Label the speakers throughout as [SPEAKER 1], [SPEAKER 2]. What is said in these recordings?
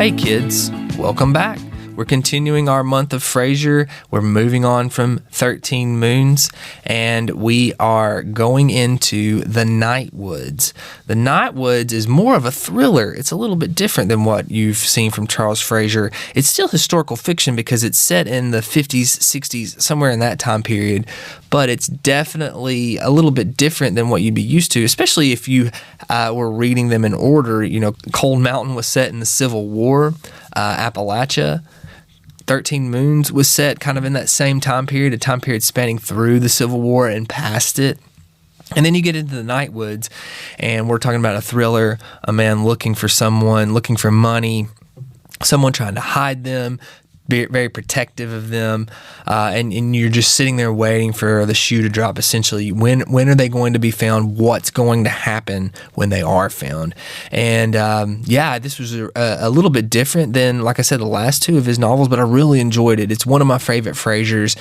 [SPEAKER 1] Hey kids, welcome back. We're continuing our Month of Frazier. We're moving on from 13 Moons, and we are going into the Nightwoods. The Nightwoods is more of a thriller. It's a little bit different than what you've seen from Charles Frazier. It's still historical fiction because it's set in the 50s, 60s, somewhere in that time period, but it's definitely a little bit different than what you'd be used to, especially if you were reading them in order. You know, Cold Mountain was set in the Civil War, Appalachia. 13 Moons was set kind of in that same time period, a time period spanning through the Civil War and past it. And then you get into the Nightwoods, and we're talking about a thriller, a man looking for someone, looking for money, someone trying to hide them, be very protective of them, and you're just sitting there waiting for the shoe to drop, essentially. When are they going to be found? What's going to happen when they are found? And this was a little bit different than, like I said, the last two of his novels, but I really enjoyed it. It's one of my favorite Fraziers.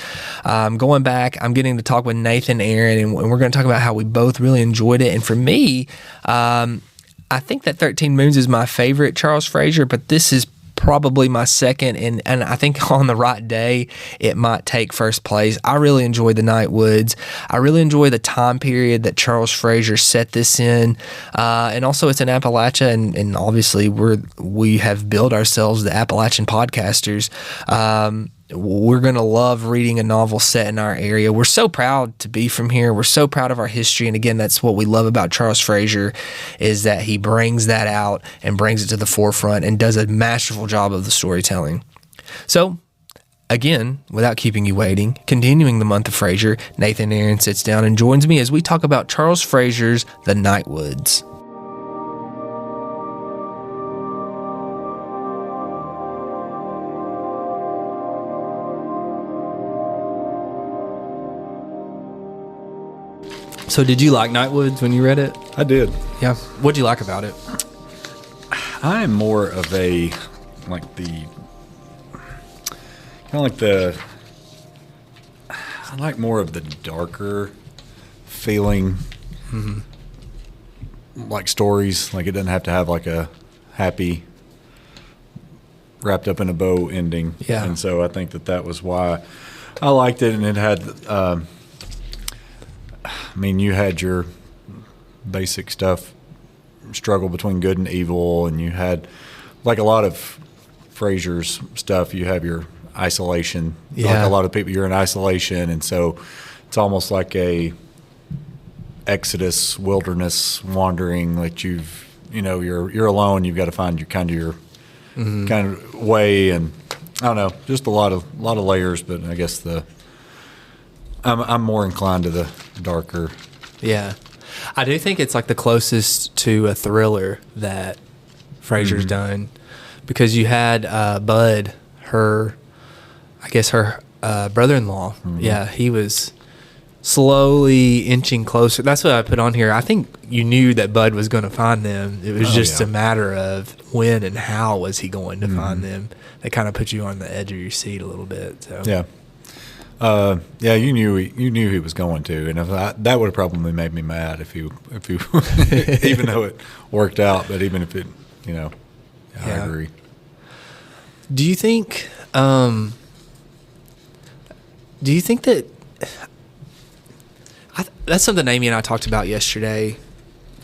[SPEAKER 1] Going back, I'm getting to talk with Nathan Aaron, and we're going to talk about how we both really enjoyed it. And for me, I think that 13 Moons is my favorite Charles Frazier, but this is probably my second, and I think on the right day it might take first place. I really enjoy the Nightwoods. I really enjoy the time period that Charles Frazier set this in, and also it's in Appalachia, and obviously we have built ourselves the Appalachian podcasters. We're going to love reading a novel set in our area. We're so proud to be from here. We're so proud of our history. And again, that's what we love about Charles Frazier, is that he brings that out and brings it to the forefront and does a masterful job of the storytelling. So, again, without keeping you waiting, continuing the Month of Frazier, Nathan Aaron sits down and joins me as we talk about Charles Frazier's The Nightwoods. So did you like Nightwoods when you read it?
[SPEAKER 2] I did.
[SPEAKER 1] Yeah. What'd you like about it?
[SPEAKER 2] I am more of a, I like more of the darker feeling, like stories. Like it doesn't have to have like a happy, wrapped up in a bow ending.
[SPEAKER 1] Yeah.
[SPEAKER 2] And so I think that was why I liked it, and it had, you had your basic stuff, struggle between good and evil, and you had, like a lot of Frazier's stuff, you have your isolation.
[SPEAKER 1] Yeah.
[SPEAKER 2] Like a lot of people, you're in isolation, and so it's almost like a exodus, wilderness wandering. Like you're alone. You've got to find your kind of way, and I don't know, just a lot of layers. But I guess I'm more inclined to the darker.
[SPEAKER 1] Yeah. I do think it's like the closest to a thriller that Frazier's done, because you had Bud, her brother-in-law. Mm-hmm. Yeah, he was slowly inching closer. That's what I put on here. I think you knew that Bud was going to find them. It was just a matter of when and how was he going to find them. They kind of put you on the edge of your seat a little bit. So. Yeah.
[SPEAKER 2] You knew he was going to, and that would have probably made me mad if he even though it worked out, but even if it, I agree.
[SPEAKER 1] Do you think that that's something Amy and I talked about yesterday,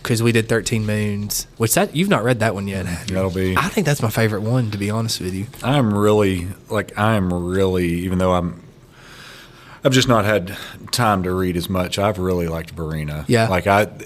[SPEAKER 1] because we did 13 Moons, which you've not read that one yet, have you?
[SPEAKER 2] That'll be.
[SPEAKER 1] I think that's my favorite one, to be honest with you.
[SPEAKER 2] I'm really, even though I've just not had time to read as much. I've really liked Verena.
[SPEAKER 1] Yeah.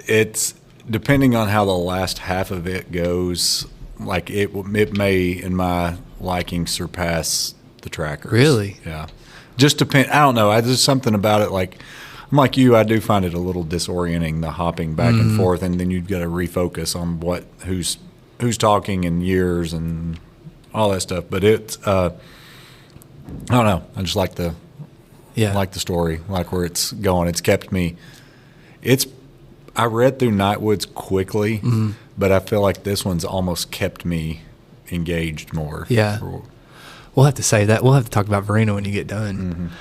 [SPEAKER 2] It's depending on how the last half of it goes. Like it may, in my liking, surpass the Trackers.
[SPEAKER 1] Really?
[SPEAKER 2] Yeah. Just depend. I don't know. There's something about it. Like I'm like you. I do find it a little disorienting, the hopping back and forth, and then you've got to refocus on who's talking and years and all that stuff. But it's I don't know. I just like the. Yeah. I like the story, like where it's going. It's kept me. I read through Nightwoods quickly, but I feel like this one's almost kept me engaged more.
[SPEAKER 1] Yeah. We'll have to say that. We'll have to talk about Verena when you get done.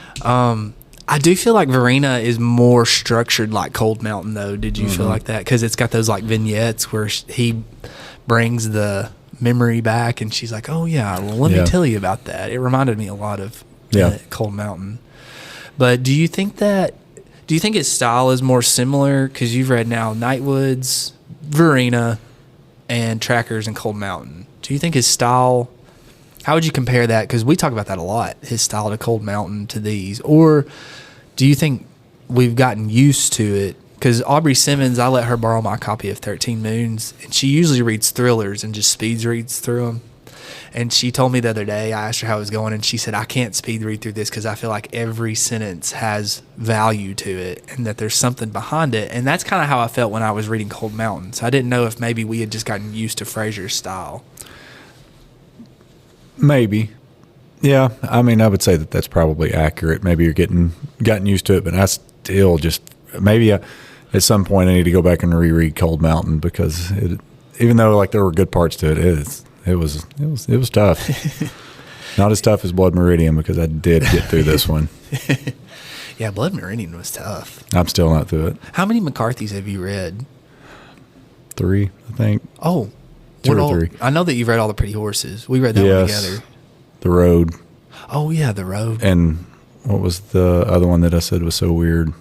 [SPEAKER 1] I do feel like Verena is more structured like Cold Mountain, though. Did you feel like that? Because it's got those like vignettes where he brings the memory back, and she's like, "Oh yeah, well let me tell you about that." It reminded me a lot of Cold Mountain. But do you think his style is more similar? Because you've read now Nightwoods, Verena, and Trackers and Cold Mountain. Do you think his style? How would you compare that? Because we talk about that a lot. His style to Cold Mountain to these, or do you think we've gotten used to it? Because Aubrey Simmons, I let her borrow my copy of 13 Moons, and she usually reads thrillers and just speed reads through them. And she told me the other day, I asked her how it was going, and she said, I can't speed read through this because I feel like every sentence has value to it and that there's something behind it. And that's kind of how I felt when I was reading Cold Mountain. So I didn't know if maybe we had just gotten used to Frazier's style.
[SPEAKER 2] Maybe. Yeah. I mean, I would say that that's probably accurate. Maybe you're gotten used to it, but I still just maybe at some point I need to go back and reread Cold Mountain because even though like there were good parts to it, it was tough. Not as tough as Blood Meridian because I did get through this one.
[SPEAKER 1] Yeah, Blood Meridian was tough.
[SPEAKER 2] I'm still not through it.
[SPEAKER 1] How many McCarthy's have you read?
[SPEAKER 2] 3, I think.
[SPEAKER 1] Oh,
[SPEAKER 2] 2 or 3.
[SPEAKER 1] I know that you've read all the Pretty Horses. We read that one together.
[SPEAKER 2] The Road.
[SPEAKER 1] Oh yeah, The Road.
[SPEAKER 2] And what was the other one that I said was so weird?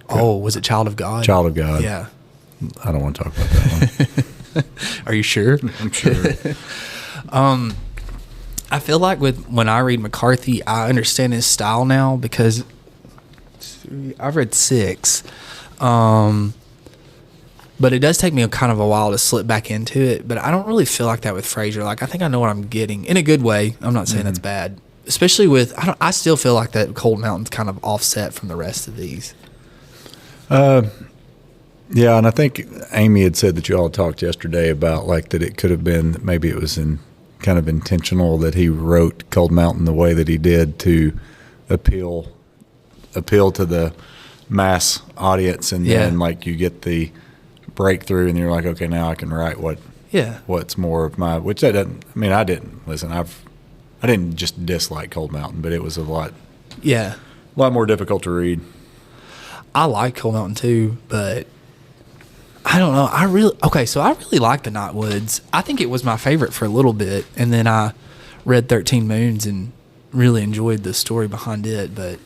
[SPEAKER 1] Oh, was it Child of God?
[SPEAKER 2] Child of God.
[SPEAKER 1] Yeah.
[SPEAKER 2] I don't want to talk about that one.
[SPEAKER 1] Are you sure?
[SPEAKER 2] I'm sure.
[SPEAKER 1] I feel like when I read McCarthy, I understand his style now because I've read 6. But it does take me a while to slip back into it. But I don't really feel like that with Frazier. Like, I think I know what I'm getting in a good way. I'm not saying that's bad. Especially with, I still feel like that Cold Mountain's kind of offset from the rest of these.
[SPEAKER 2] Yeah, and I think Amy had said that you all talked yesterday about like that it could have been maybe it was kind of intentional that he wrote Cold Mountain the way that he did to appeal to the mass audience, and then like you get the breakthrough, and you're like, okay, now I can write what's more of my. Which that doesn't. I mean, I didn't listen. I didn't just dislike Cold Mountain, but it was a lot more difficult to read.
[SPEAKER 1] I like Cold Mountain too, but I don't know. I really like the Nightwoods. I think it was my favorite for a little bit, and then I read 13 Moons and really enjoyed the story behind it. But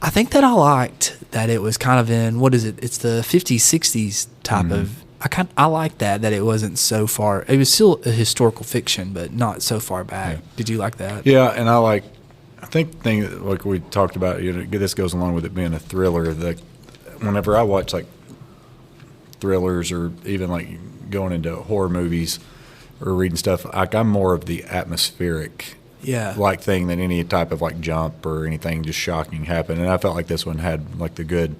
[SPEAKER 1] I think that I liked that it was kind of in, what is it? It's the 50s, 60s type of. I like that it wasn't so far. It was still a historical fiction, but not so far back. Yeah. Did you like that?
[SPEAKER 2] Yeah, and I think like we talked about, this goes along with it being a thriller. Whenever I watch like thrillers or even like going into horror movies or reading stuff, like I'm more of the atmospheric like thing than any type of like jump or anything just shocking happen. And I felt like this one had like the good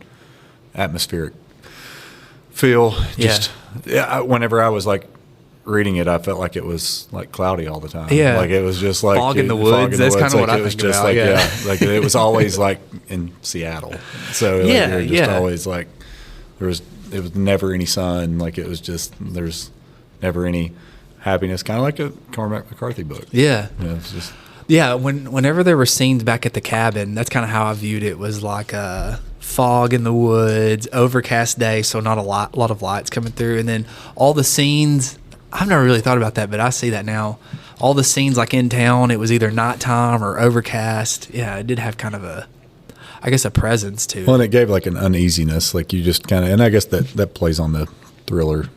[SPEAKER 2] atmospheric feel. Whenever I was like reading it, I felt like it was like cloudy all the time. Yeah, like it was just like
[SPEAKER 1] fog in the woods. That's kind of what I think about.
[SPEAKER 2] Like it was always like in Seattle. So always like it was never any sun. Like it was just there's never any happiness. Kind of like a Cormac McCarthy book. Yeah, it's just
[SPEAKER 1] whenever there were scenes back at the cabin, that's kind of how I viewed it. Was like a fog in the woods, overcast day, so not a lot of lights coming through, and then all the scenes. I've never really thought about that, but I see that now. All the scenes like in town, it was either nighttime or overcast. Yeah, it did have kind of a presence to it.
[SPEAKER 2] Well, and it gave like an uneasiness, like you just kind of, and I guess that plays on the thriller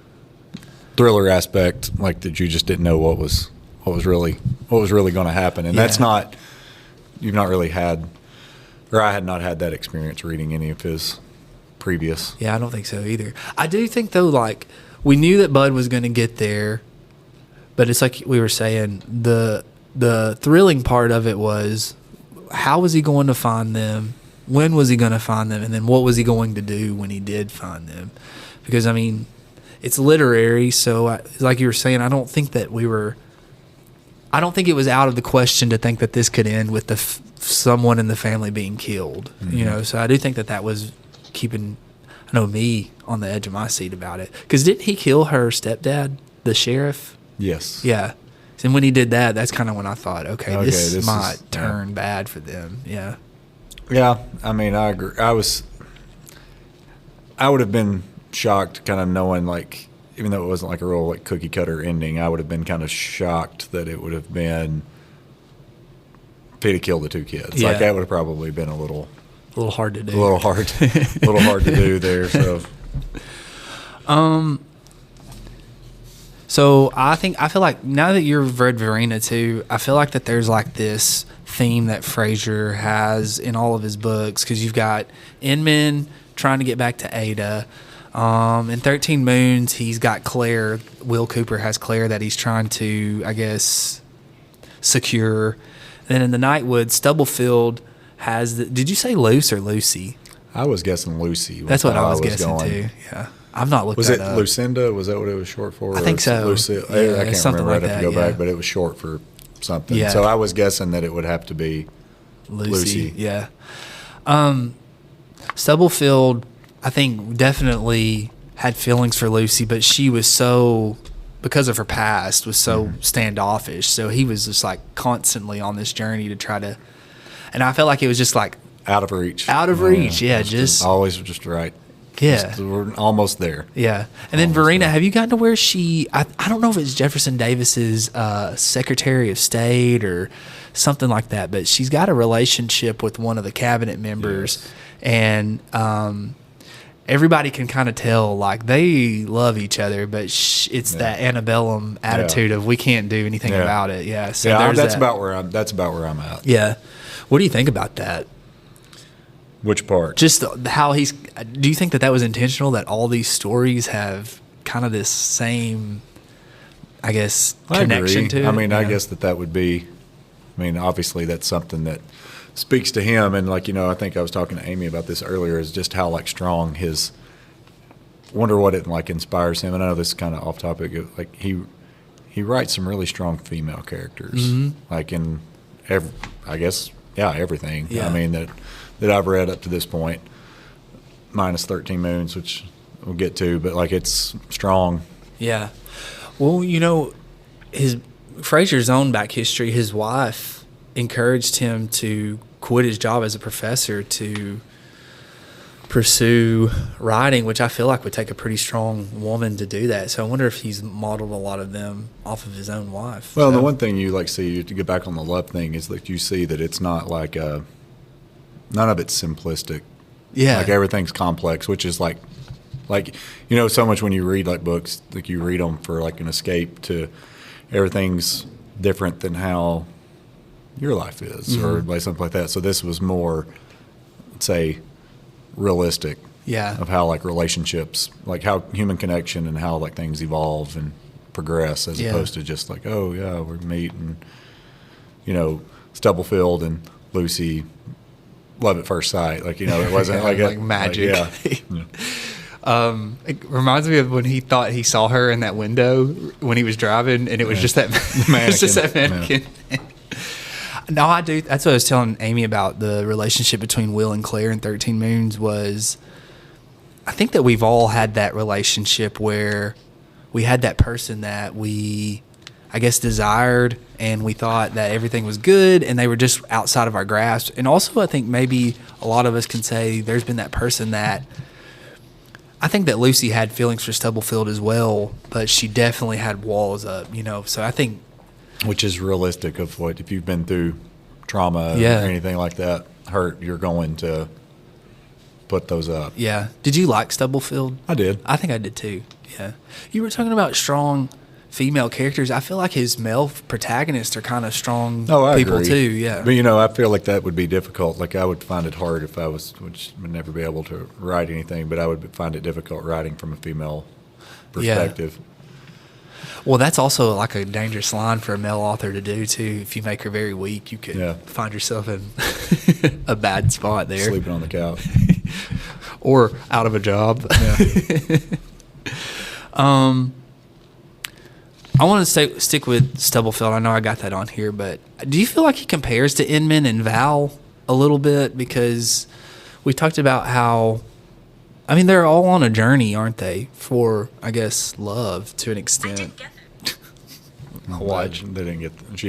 [SPEAKER 2] aspect, like that you just didn't know what was really going to happen, and that's not, you've not really had, or I had not had that experience reading any of his previous.
[SPEAKER 1] Yeah, I don't think so either. I do think though, like, we knew that Bud was going to get there, but it's like we were saying, the thrilling part of it was, how was he going to find them? When was he going to find them? And then what was he going to do when he did find them? Because, I mean, it's literary, so like you were saying, I don't think it was out of the question to think that this could end with someone in the family being killed. Mm-hmm. So I do think that was keeping, I know, me on the edge of my seat about it. Because didn't he kill her stepdad, the sheriff?
[SPEAKER 2] Yes.
[SPEAKER 1] Yeah. And when he did that, that's kind of when I thought, okay, this might turn bad for them. Yeah.
[SPEAKER 2] Yeah. I mean, I agree. I would have been shocked kind of knowing, like, even though it wasn't like a real like cookie cutter ending, I would have been kind of shocked that it would have been if he'd have killed the two kids.
[SPEAKER 1] Yeah.
[SPEAKER 2] Like that would have probably been a little
[SPEAKER 1] hard to do.
[SPEAKER 2] A little hard to do there. So,
[SPEAKER 1] So I feel like now that you've read Verena too, I feel like that there's like this theme that Frazier has in all of his books, because you've got Inman trying to get back to Ada. In 13 Moons, he's got Claire. Will Cooper has Claire that he's trying to, I guess, secure. Then in the Nightwoods, Stubblefield has did you say Luce or Lucy?
[SPEAKER 2] I was guessing Lucy.
[SPEAKER 1] That's what I was guessing too. Yeah. I've not looked
[SPEAKER 2] was
[SPEAKER 1] that
[SPEAKER 2] it
[SPEAKER 1] up.
[SPEAKER 2] Lucinda? Was that what it was short for?
[SPEAKER 1] I think so.
[SPEAKER 2] Lucille?
[SPEAKER 1] Yeah,
[SPEAKER 2] I can't
[SPEAKER 1] something
[SPEAKER 2] remember.
[SPEAKER 1] like
[SPEAKER 2] I'd have
[SPEAKER 1] that,
[SPEAKER 2] to go
[SPEAKER 1] yeah.
[SPEAKER 2] back, but it was short for something.
[SPEAKER 1] Yeah.
[SPEAKER 2] So I was guessing that it would have to be Lucy.
[SPEAKER 1] Yeah. Stubblefield, I think, definitely had feelings for Lucy, but she was so, because of her past, was so standoffish. So he was just like constantly on this journey to try to, and I felt like it was just like
[SPEAKER 2] Out of reach.
[SPEAKER 1] Just
[SPEAKER 2] always just right.
[SPEAKER 1] yeah.
[SPEAKER 2] We're almost there.
[SPEAKER 1] Yeah. And then Verena, have you gotten to where she, I don't know if it's Jefferson Davis's Secretary of State or something like that, but she's got a relationship with one of the cabinet members.
[SPEAKER 2] Yes.
[SPEAKER 1] And everybody can kind of tell, like, they love each other, but it's that antebellum attitude of we can't do anything about it. Yeah. So
[SPEAKER 2] that's about where I'm at.
[SPEAKER 1] Yeah. What do you think about that?
[SPEAKER 2] Which part?
[SPEAKER 1] Just how he's. Do you think that was intentional? That all these stories have kind of this same, I guess, connection to it?
[SPEAKER 2] I mean, I guess that would be. I mean, obviously, that's something that speaks to him, and like I think I was talking to Amy about this earlier. Is just how like strong his. Wonder what it like inspires him. And I know this is kind of off topic. Like he writes some really strong female characters, like in everything.
[SPEAKER 1] Yeah.
[SPEAKER 2] I mean that I've read up to this point, minus 13 Moons, which we'll get to, but like it's strong.
[SPEAKER 1] Yeah. Well, his Frazier's own back history, his wife encouraged him to quit his job as a professor to pursue writing, which I feel like would take a pretty strong woman to do that. So I wonder if he's modeled a lot of them off of his own wife.
[SPEAKER 2] Well, the one thing you like see to get back on the love thing is that you see that it's not like none of it's simplistic.
[SPEAKER 1] Yeah.
[SPEAKER 2] Like everything's complex, which is like so much when you read like books, like you read them for like an escape to everything's different than how your life is or like something like that. So this was more, let's say, realistic.
[SPEAKER 1] Yeah. Of
[SPEAKER 2] how like relationships, like how human connection and how like things evolve and progress as opposed to just like, oh yeah, we're meeting, Stubblefield and Lucy, love at first sight. Like, it wasn't like
[SPEAKER 1] magic.
[SPEAKER 2] Like,
[SPEAKER 1] it reminds me of when he thought he saw her in that window when he was driving, and it was just that mannequin. No, I do. That's what I was telling Amy about the relationship between Will and Claire in 13 Moons was, I think that we've all had that relationship where we had that person that we, I guess, desired, and we thought that everything was good, and they were just outside of our grasp. And also, I think maybe a lot of us can say there's been that person that, I think that Lucy had feelings for Stubblefield as well, but she definitely had walls up, So I think,
[SPEAKER 2] which is realistic of what if you've been through trauma or anything like that, hurt, you're going to put those up.
[SPEAKER 1] Yeah. Did you like Stubblefield?
[SPEAKER 2] I did.
[SPEAKER 1] I think I did too. Yeah. You were talking about strong female characters. I feel like his male protagonists are kind of strong people
[SPEAKER 2] agree.
[SPEAKER 1] too. Yeah.
[SPEAKER 2] But I feel like that would be difficult. Like I would find it hard if I would never be able to write anything, but I would find it difficult writing from a female perspective.
[SPEAKER 1] Yeah. Well, that's also like a dangerous line for a male author to do too. If you make her very weak, you could find yourself in a bad spot there.
[SPEAKER 2] Sleeping on the couch.
[SPEAKER 1] Or out of a job. Yeah. I want to stick with Stubblefield. I know I got that on here, but do you feel like he compares to Inman and Val a little bit? Because we talked about how, I mean, they're all on a journey, aren't they? For, I guess, love to an extent.
[SPEAKER 2] She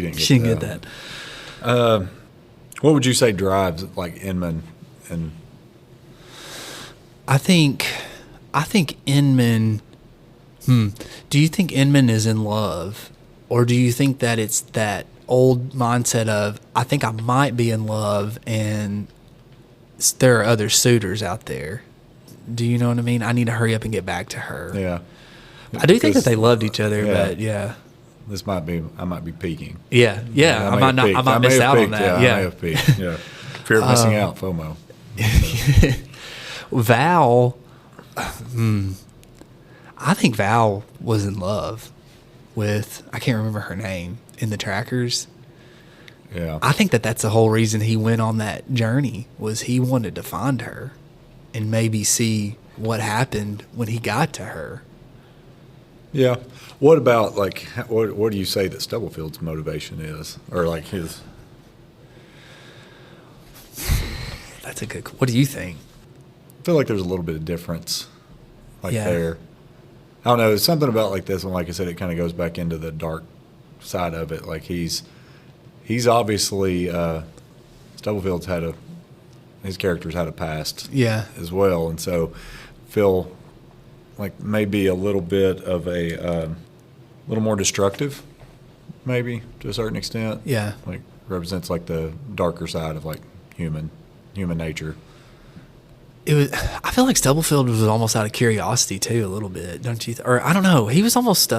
[SPEAKER 2] didn't get
[SPEAKER 1] that.
[SPEAKER 2] What would you say drives like Inman and?
[SPEAKER 1] I think Inman
[SPEAKER 3] Do you think Inman is in love, or do you think that it's that old mindset of, I think I might be in love and there are other suitors out there? Do you know what I mean? I need to hurry up and get back to her.
[SPEAKER 2] Yeah.
[SPEAKER 3] I do think that they loved each other, but
[SPEAKER 2] I might be peaking.
[SPEAKER 3] Yeah. I might miss out on that.
[SPEAKER 2] Yeah, I may have peaked. Yeah. Fear of missing out, FOMO.
[SPEAKER 3] Val, I think Val was in love with, I can't remember her name, in the trackers.
[SPEAKER 2] Yeah.
[SPEAKER 3] I think that that's the whole reason he went on that journey, was he wanted to find her and maybe see what happened when he got to her.
[SPEAKER 2] Yeah. What about, like, what do you say that Stubblefield's motivation is? Or, like, his...
[SPEAKER 3] That's a good... What do you think?
[SPEAKER 2] I feel like there's a little bit of difference, like,
[SPEAKER 3] Yeah.
[SPEAKER 2] there. I don't know. There's something about, like, this one. Like I said, it kind of goes back into the dark side of it. Like, he's obviously... Stubblefield's his character's had a past as well. And so feel like maybe a little bit of a little more destructive, maybe, to a certain extent.
[SPEAKER 3] Yeah.
[SPEAKER 2] Like, represents, like, the darker side of, like, human nature.
[SPEAKER 3] It was. I feel like Stubblefield was almost out of curiosity too, a little bit, don't you? Or I don't know. He was almost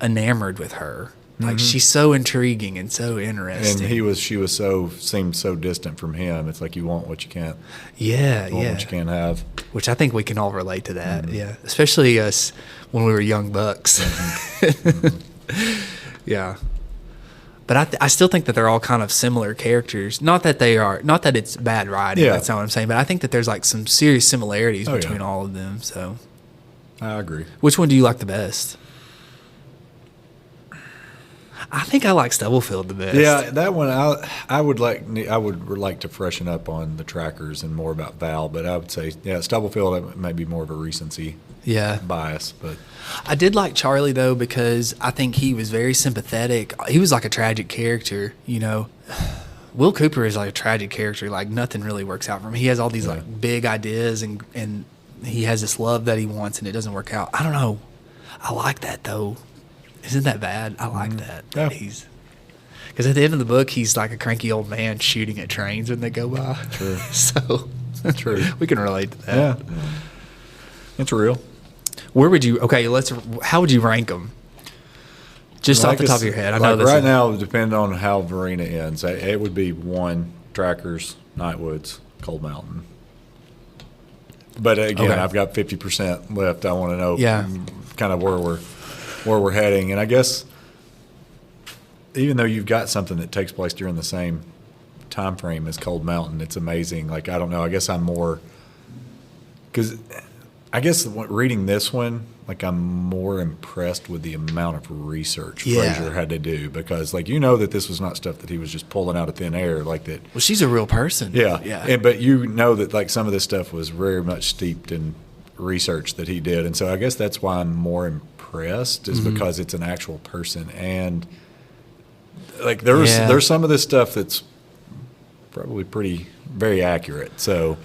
[SPEAKER 3] enamored with her. Like, she's so intriguing and so interesting.
[SPEAKER 2] And she seemed so distant from him. It's like you want what you can't.
[SPEAKER 3] Yeah,
[SPEAKER 2] you want what you can't have.
[SPEAKER 3] Which I think we can all relate to that. Yeah, especially us when we were young bucks. Yeah. But I still think that they're all kind of similar characters. Not that it's bad writing. Yeah. That's not what I'm saying. But I think that there's, like, some serious similarities between all of them. So
[SPEAKER 2] I agree.
[SPEAKER 3] Which one do you like the best? I think I like Stubblefield the best.
[SPEAKER 2] Yeah, that one I would like to freshen up on the trackers and more about Val, but I would say Stubblefield may be more of a recency bias. But
[SPEAKER 3] I did like Charlie though, because I think he was very sympathetic. He was like a tragic character, you know. Will Cooper is like a tragic character. Like, nothing really works out for him. He has all these like big ideas and he has this love that he wants and it doesn't work out. I don't know. I like that though. Isn't that bad? I like that.
[SPEAKER 2] Yeah.
[SPEAKER 3] Because at the end of the book, he's like a cranky old man shooting at trains when they go by.
[SPEAKER 2] True.
[SPEAKER 3] So
[SPEAKER 2] true.
[SPEAKER 3] We can relate to that.
[SPEAKER 2] Yeah. It's real.
[SPEAKER 3] Where would you? Okay, how would you rank them? Just off the top of your head. I know
[SPEAKER 2] right now, depending on how Verena ends, it would be 1 Trackers, Nightwoods, Cold Mountain. But again, I've got 50% left. I want to know kind of where we're heading. And I guess even though you've got something that takes place during the same time frame as Cold Mountain, it's amazing. Like, I don't know. I guess I'm more – because I guess reading this one, like, I'm more impressed with the amount of research Frazier had to do, because, like, you know that this was not stuff that he was just pulling out of thin air like that.
[SPEAKER 3] Well, she's a real person.
[SPEAKER 2] Yeah. But you know that, like, some of this stuff was very much steeped in research that he did. And so I guess that's why I'm more impressed, is because it's an actual person. And, like, there's some of this stuff that's probably very accurate. So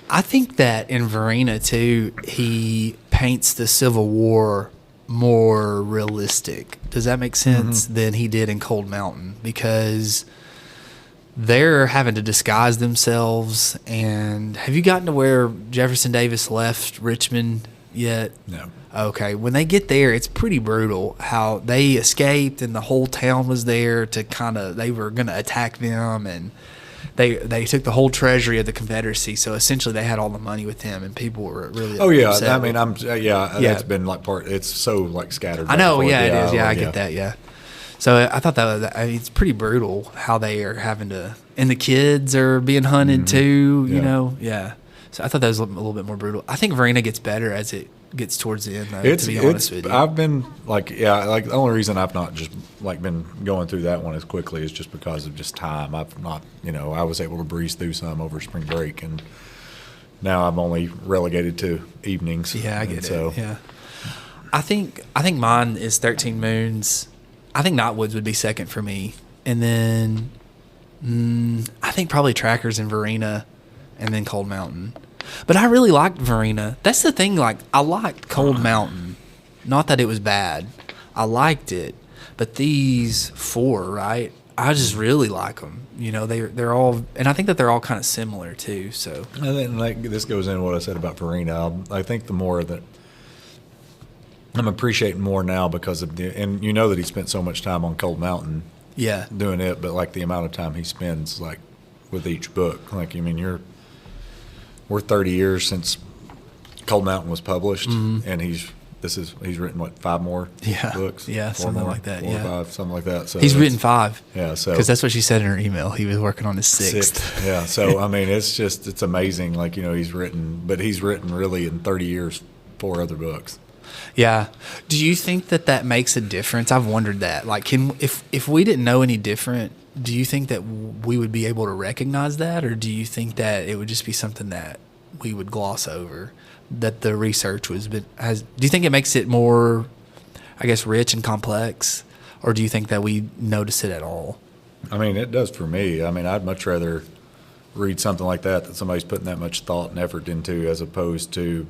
[SPEAKER 3] I think that in Verena too, he paints the Civil War more realistic. Does that make sense? Than he did in Cold Mountain, because they're having to disguise themselves. And have you gotten to where Jefferson Davis left Richmond yet?
[SPEAKER 2] No.
[SPEAKER 3] Okay. When they get there, it's pretty brutal how they escaped and the whole town was there to they were going to attack them, and they took the whole treasury of the Confederacy. So essentially they had all the money with them, and people were really upset.
[SPEAKER 2] I mean, that's been like it's so like scattered.
[SPEAKER 3] I know. Yeah, it is. Yeah, I get that. Yeah. So I thought it's pretty brutal how they are having to, and the kids are being hunted too, you know? Yeah. So I thought that was a little bit more brutal. I think Verena gets better as it gets towards the end, though, to be honest with you.
[SPEAKER 2] I've been the only reason I've not just like been going through that one as quickly is just because of just time. I've not, I was able to breeze through some over spring break, and now I'm only relegated to evenings.
[SPEAKER 3] Yeah, I get it. Yeah. I think mine is 13 Moons. I think Nightwoods would be second for me. And then I think probably Trackers and Verena, and then Cold Mountain. But I really liked Verena. That's the thing. Like, I liked Cold Mountain not that it was bad. I liked it, but these 4, right? I just really like them. You know, they're all, and I think that they're all kind of similar too. So,
[SPEAKER 2] and then like this goes into what I said about Farina. I think the more that I'm appreciating more now because of and you know that he spent so much time on Cold Mountain,
[SPEAKER 3] yeah,
[SPEAKER 2] doing it, but like the amount of time he spends like with each book, like I mean, we're 30 years since Cold Mountain was published, and he's written what 5 more books,
[SPEAKER 3] 4 something
[SPEAKER 2] more,
[SPEAKER 3] like that,
[SPEAKER 2] 4 or 5, something like that. So
[SPEAKER 3] he's written 5,
[SPEAKER 2] so
[SPEAKER 3] because that's what she said in her email. He was working on his 6th.
[SPEAKER 2] Yeah. So I mean, it's amazing. Like he's written really in 30 years 4 other books.
[SPEAKER 3] Yeah. Do you think that makes a difference? I've wondered that. Like, if we didn't know any different, do you think that we would be able to recognize that, or do you think that it would just be something that we would gloss over? That the research do you think it makes it more, I guess, rich and complex, or do you think that we notice it at all?
[SPEAKER 2] I mean, it does for me. I mean, I'd much rather read something like that somebody's putting that much thought and effort into, as opposed to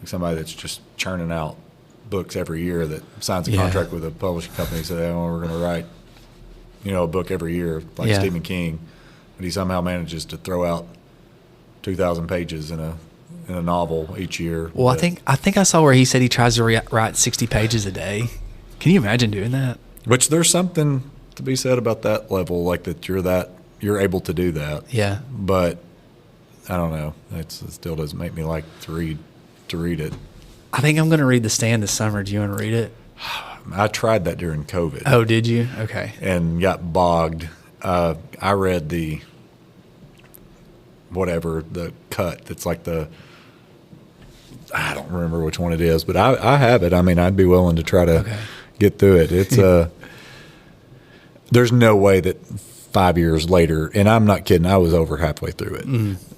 [SPEAKER 2] somebody that's just churning out books every year, that signs a contract with a publishing company and says, "Oh, we're going to write, a book every year," like Stephen King, but he somehow manages to throw out 2,000 pages in a novel each year.
[SPEAKER 3] Well, I think I saw where he said he tries to write 60 pages a day. Can you imagine doing that?
[SPEAKER 2] Which there's something to be said about that level, like that you're able to do that.
[SPEAKER 3] Yeah.
[SPEAKER 2] But I don't know. It still doesn't make me like to read it.
[SPEAKER 3] I think I'm going to read The Stand this summer. Do you want to read it?
[SPEAKER 2] I tried that during COVID.
[SPEAKER 3] Oh, did you? Okay.
[SPEAKER 2] And got bogged. I read the cut that's like I don't remember which one it is, but I have it. I mean, I'd be willing to try to get through it. It's there's no way that 5 years later, and I'm not kidding, I was over halfway through it.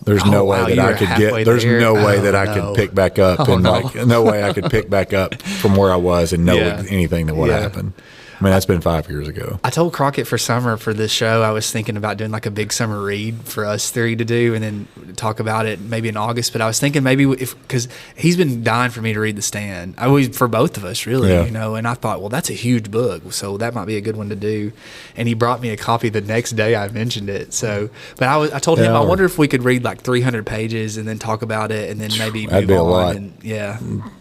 [SPEAKER 2] There's no way that I could get. There's no way that I could pick back up, no way I could pick back up from where I was and know anything that would happen. I mean, that's been 5 years ago.
[SPEAKER 3] I told Crockett for summer for this show, I was thinking about doing like a big summer read for us 3 to do and then talk about it maybe in August. But I was thinking maybe because he's been dying for me to read The Stand. For both of us, really, And I thought, well, that's a huge book, so that might be a good one to do. And he brought me a copy the next day I mentioned it. So, but I told him, I wonder if we could read like 300 pages and then talk about it and then maybe
[SPEAKER 2] That'd
[SPEAKER 3] move
[SPEAKER 2] be
[SPEAKER 3] on.
[SPEAKER 2] A lot.
[SPEAKER 3] And, yeah.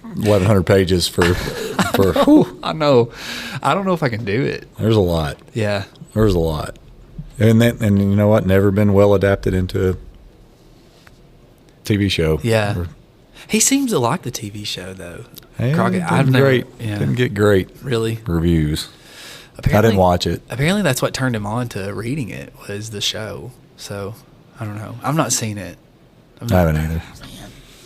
[SPEAKER 2] 1,100 pages for
[SPEAKER 3] I know. I don't know if I can do it.
[SPEAKER 2] There's a lot.
[SPEAKER 3] Yeah.
[SPEAKER 2] There's a lot. And you know what? Never been well adapted into a TV show.
[SPEAKER 3] Yeah. He seems to like the TV show, though.
[SPEAKER 2] Hey,
[SPEAKER 3] Crockett,
[SPEAKER 2] didn't get great reviews. I didn't watch it.
[SPEAKER 3] Apparently that's what turned him on to reading it, was the show. So, I don't know. I've not seen it.
[SPEAKER 2] I haven't either.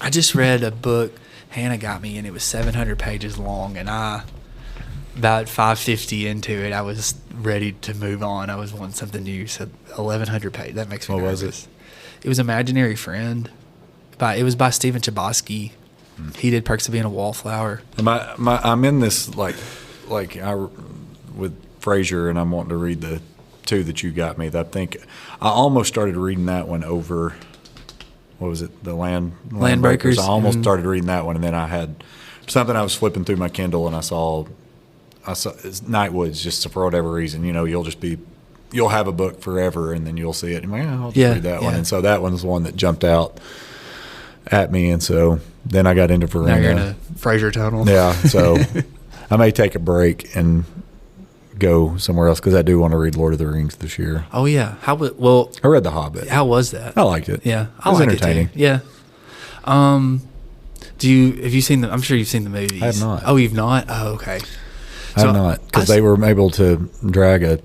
[SPEAKER 3] I just read a book Hannah got me, and it was 700 pages long, and about 550 into it, I was ready to move on. I was wanting something new. So 1,100 pages. That makes me nervous.
[SPEAKER 2] What was it?
[SPEAKER 3] It was Imaginary Friend. It was by Stephen Chbosky. He did Perks of Being a Wallflower.
[SPEAKER 2] I'm in this with Frazier, and I'm wanting to read the 2 that you got me. I think I almost started reading that one over. What was it? The Landbreakers. I almost started reading that one, and then I had something. I was flipping through my Kindle, and I saw it's Nightwoods. Just for whatever reason, you'll have a book forever, and then you'll see it. And I'll just read that one. And so that one's the one that jumped out at me, and so then I got into Farina.
[SPEAKER 3] Now you're in a Frazier tunnel.
[SPEAKER 2] Yeah, so I may take a break and go somewhere else because I do want to read Lord of the Rings this year.
[SPEAKER 3] Oh yeah,
[SPEAKER 2] I read The Hobbit.
[SPEAKER 3] How was that?
[SPEAKER 2] I liked it.
[SPEAKER 3] Yeah,
[SPEAKER 2] it was entertaining.
[SPEAKER 3] It too. Yeah. Have you seen I'm sure you've seen the movies.
[SPEAKER 2] I have not.
[SPEAKER 3] Oh, you've not? Oh, okay.
[SPEAKER 2] I have not, because they were able to drag a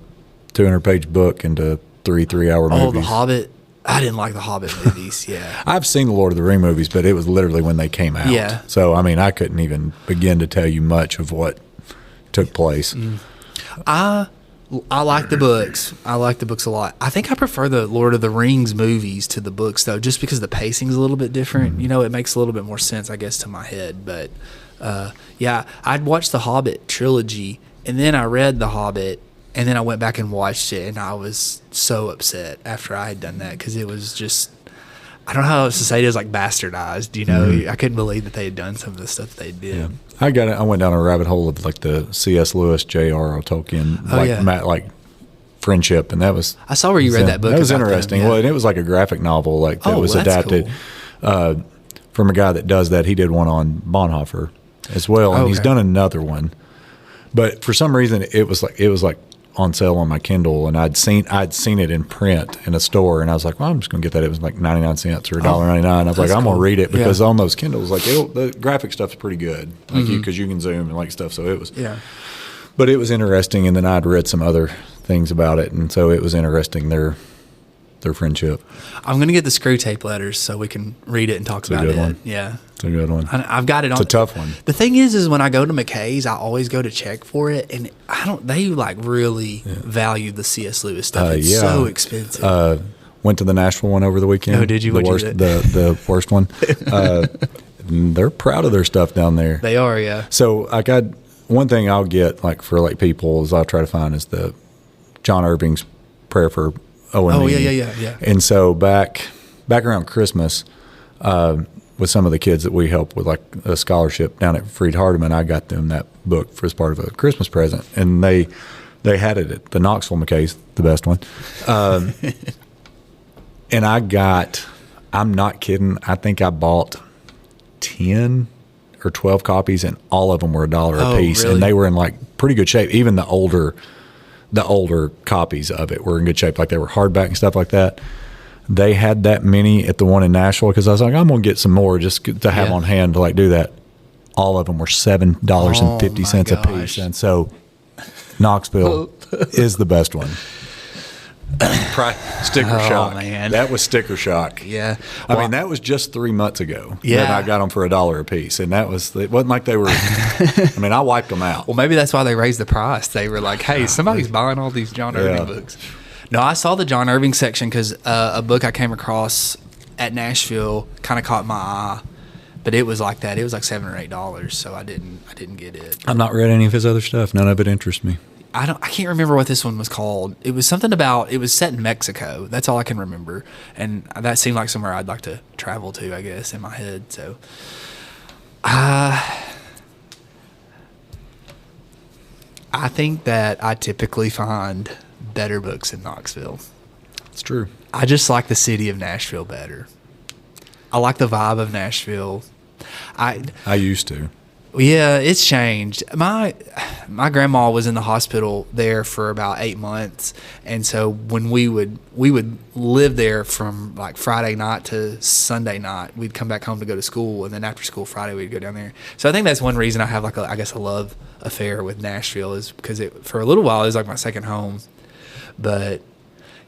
[SPEAKER 2] 200-page book into 3-hour movies.
[SPEAKER 3] Oh, The Hobbit. I didn't like the Hobbit movies. Yeah,
[SPEAKER 2] I've seen the Lord of the Rings movies, but it was literally when they came out.
[SPEAKER 3] Yeah.
[SPEAKER 2] So I mean, I couldn't even begin to tell you much of what took place.
[SPEAKER 3] I like the books. I like the books a lot. I think I prefer the Lord of the Rings movies to the books, though, just because the pacing's a little bit different. It makes a little bit more sense, I guess, to my head. But yeah, I'd watched the Hobbit trilogy, and then I read the Hobbit. And then I went back and watched it, and I was so upset after I had done that, because it was just, I don't know how else to say it, is like bastardized. You know, I couldn't believe that they had done some of the stuff they did.
[SPEAKER 2] Yeah. I went down a rabbit hole of like the C.S. Lewis, J.R.R. Tolkien, like friendship, and that was.
[SPEAKER 3] I saw where you read that book.
[SPEAKER 2] That was interesting. Well, and it was like a graphic novel, like that was adapted from a guy that does that. He did one on Bonhoeffer as well, and he's done another one. But for some reason, it was like on sale on my Kindle, and I'd seen it in print in a store, and I was like, well, I'm just gonna get that. It was like 99 cents or $1.99. I was like, I'm gonna read it because on those Kindles, like the graphic stuff's pretty good, like because you can zoom and like stuff. So it was, but it was interesting. And then I'd read some other things about it, and so it was interesting their friendship.
[SPEAKER 3] I'm gonna get the Screw Tape letters so we can read it and talk about it.
[SPEAKER 2] One.
[SPEAKER 3] Yeah.
[SPEAKER 2] It's a good one.
[SPEAKER 3] I've got it on.
[SPEAKER 2] It's a tough one.
[SPEAKER 3] The thing is when I go to McKay's, I always go to check for it, and they like really value the C.S. Lewis stuff. It's so expensive.
[SPEAKER 2] Went to the Nashville one over the weekend.
[SPEAKER 3] Oh, did you?
[SPEAKER 2] The worst one. They're proud of their stuff down there.
[SPEAKER 3] They are, yeah.
[SPEAKER 2] So I got one thing I'll get like for like people is I'll try to find is the John Irving's Prayer for O&E.
[SPEAKER 3] Oh, yeah.
[SPEAKER 2] And so back around Christmas, with some of the kids that we help with like a scholarship down at Freed Hardeman, I got them that book as part of a Christmas present, and they had it at the Knoxville McKay's, the best one. And I'm not kidding, I think I bought 10 or 12 copies, and all of them were $1 a piece. Really? And they were in like pretty good shape. Even the older copies of it were in good shape, like they were hardback and stuff like that. They had that many at the one in Nashville because I was like, I'm going to get some more just to have on hand to like do that. All of them were $7.50 a piece. And so Knoxville is the best one. Sticker shock.
[SPEAKER 3] Man.
[SPEAKER 2] That was sticker shock.
[SPEAKER 3] Yeah.
[SPEAKER 2] I mean, that was just 3 months ago.
[SPEAKER 3] Yeah.
[SPEAKER 2] And I got them for $1 a piece. And it wasn't like they were, I mean, I wiped them out.
[SPEAKER 3] Well, maybe that's why they raised the price. They were like, hey, somebody's buying all these John Irving books. No, I saw the John Irving section because a book I came across at Nashville kind of caught my eye, but it was like that. It was like $7 or $8, so I didn't get it.
[SPEAKER 2] I've not read any of his other stuff. None of it interests me.
[SPEAKER 3] I can't remember what this one was called. It was something about, it was set in Mexico. That's all I can remember, and that seemed like somewhere I'd like to travel to, I guess, in my head. So, I think that I typically find better books in Knoxville.
[SPEAKER 2] It's true.
[SPEAKER 3] I just like the city of Nashville better. I like the vibe of Nashville. I
[SPEAKER 2] used to.
[SPEAKER 3] Yeah, it's changed. My grandma was in the hospital there for about 8 months, and so when we would live there from like Friday night to Sunday night. We'd come back home to go to school, and then after school Friday we'd go down there. So I think that's one reason I have like a love affair with Nashville, is because for a little while it was like my second home. But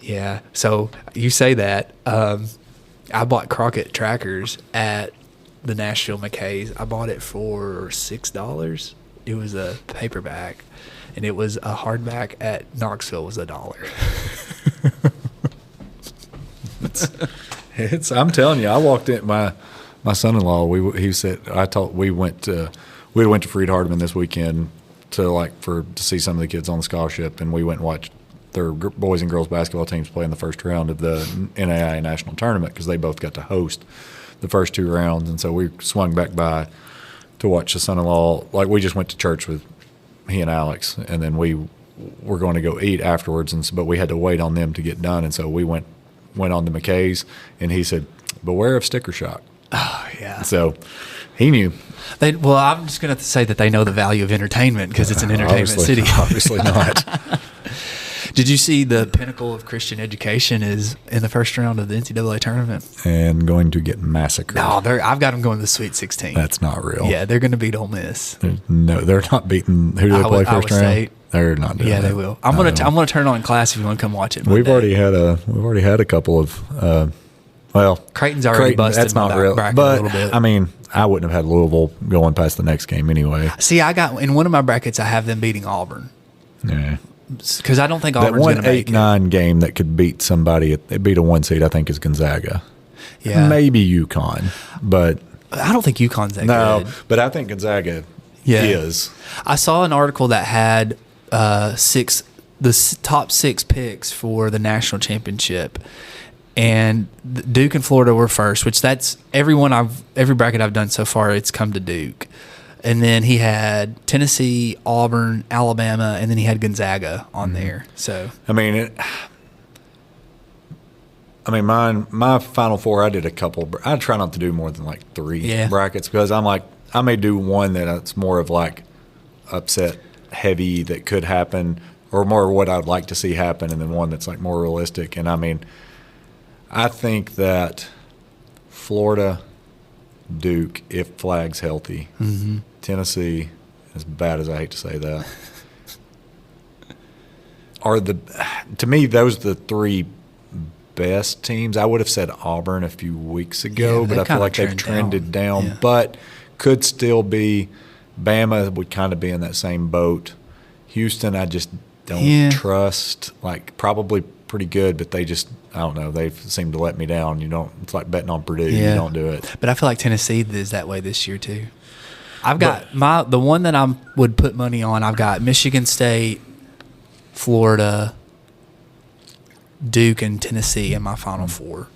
[SPEAKER 3] yeah, so you say that. I bought Crockett Trackers at the Nashville McKay's. I bought it for $6. It was a paperback, and it was a hardback at Knoxville was $1.
[SPEAKER 2] I'm telling you, I walked in. My son-in-law. We went to Freed Hardeman this weekend to see some of the kids on the scholarship, and we went and watched their boys and girls basketball teams play in the first round of the NAIA national tournament because they both got to host the first 2 rounds. And so we swung back by to watch the son-in-law. Like, we just went to church with he and Alex, and then we were going to go eat afterwards. But we had to wait on them to get done, and so we went on to McKay's, and he said, "Beware of sticker shock."
[SPEAKER 3] Oh yeah.
[SPEAKER 2] So he knew.
[SPEAKER 3] Well, I'm just going to say that they know the value of entertainment because it's an entertainment city.
[SPEAKER 2] Obviously not.
[SPEAKER 3] Did you see the pinnacle of Christian education is in the first round of the NCAA tournament?
[SPEAKER 2] And going to get massacred.
[SPEAKER 3] No, I've got them going to the Sweet 16.
[SPEAKER 2] That's not real.
[SPEAKER 3] Yeah, they're going to beat Ole Miss.
[SPEAKER 2] They're not beating. Who do they play first round? State. They're not doing that.
[SPEAKER 3] Yeah, they will. I'm going to turn on class if you want to come watch it.
[SPEAKER 2] We've already had a couple of.
[SPEAKER 3] Creighton's already busted.
[SPEAKER 2] That's not real. But
[SPEAKER 3] a little bit.
[SPEAKER 2] I mean, I wouldn't have had Louisville going past the next game anyway.
[SPEAKER 3] See, I got in one of my brackets. I have them beating Auburn.
[SPEAKER 2] Yeah.
[SPEAKER 3] Because I don't think Auburn's going to make it.
[SPEAKER 2] That 1-8-9 game that could beat somebody, it beat a 1 seed, I think, is Gonzaga.
[SPEAKER 3] Yeah.
[SPEAKER 2] Maybe UConn, but
[SPEAKER 3] I don't think UConn's that good.
[SPEAKER 2] No, but I think Gonzaga is.
[SPEAKER 3] I saw an article that had the top 6 picks for the national championship, And Duke and Florida were first, which that's every bracket I've done so far, it's come to Duke. And then he had Tennessee, Auburn, Alabama, and then he had Gonzaga on there. So
[SPEAKER 2] my Final Four, I did a couple. I try not to do more than like 3 brackets because I'm like, I may do one that's more of like upset heavy that could happen, or more of what I'd like to see happen, and then one that's like more realistic. And I think that Florida, Duke, if Flag's healthy, Tennessee, as bad as I hate to say that, to me, those are the 3 best teams. I would have said Auburn a few weeks ago, but I feel like they've trended down.
[SPEAKER 3] Yeah.
[SPEAKER 2] But could still be. Bama would kind of be in that same boat. Houston, I just don't trust. Like, probably pretty good, but they just, I don't know, they've seemed to let me down. It's like betting on Purdue. You don't do it.
[SPEAKER 3] But I feel like Tennessee is that way this year too. I've got the one that I would put money on. I've got Michigan State, Florida, Duke, and Tennessee in my Final Four,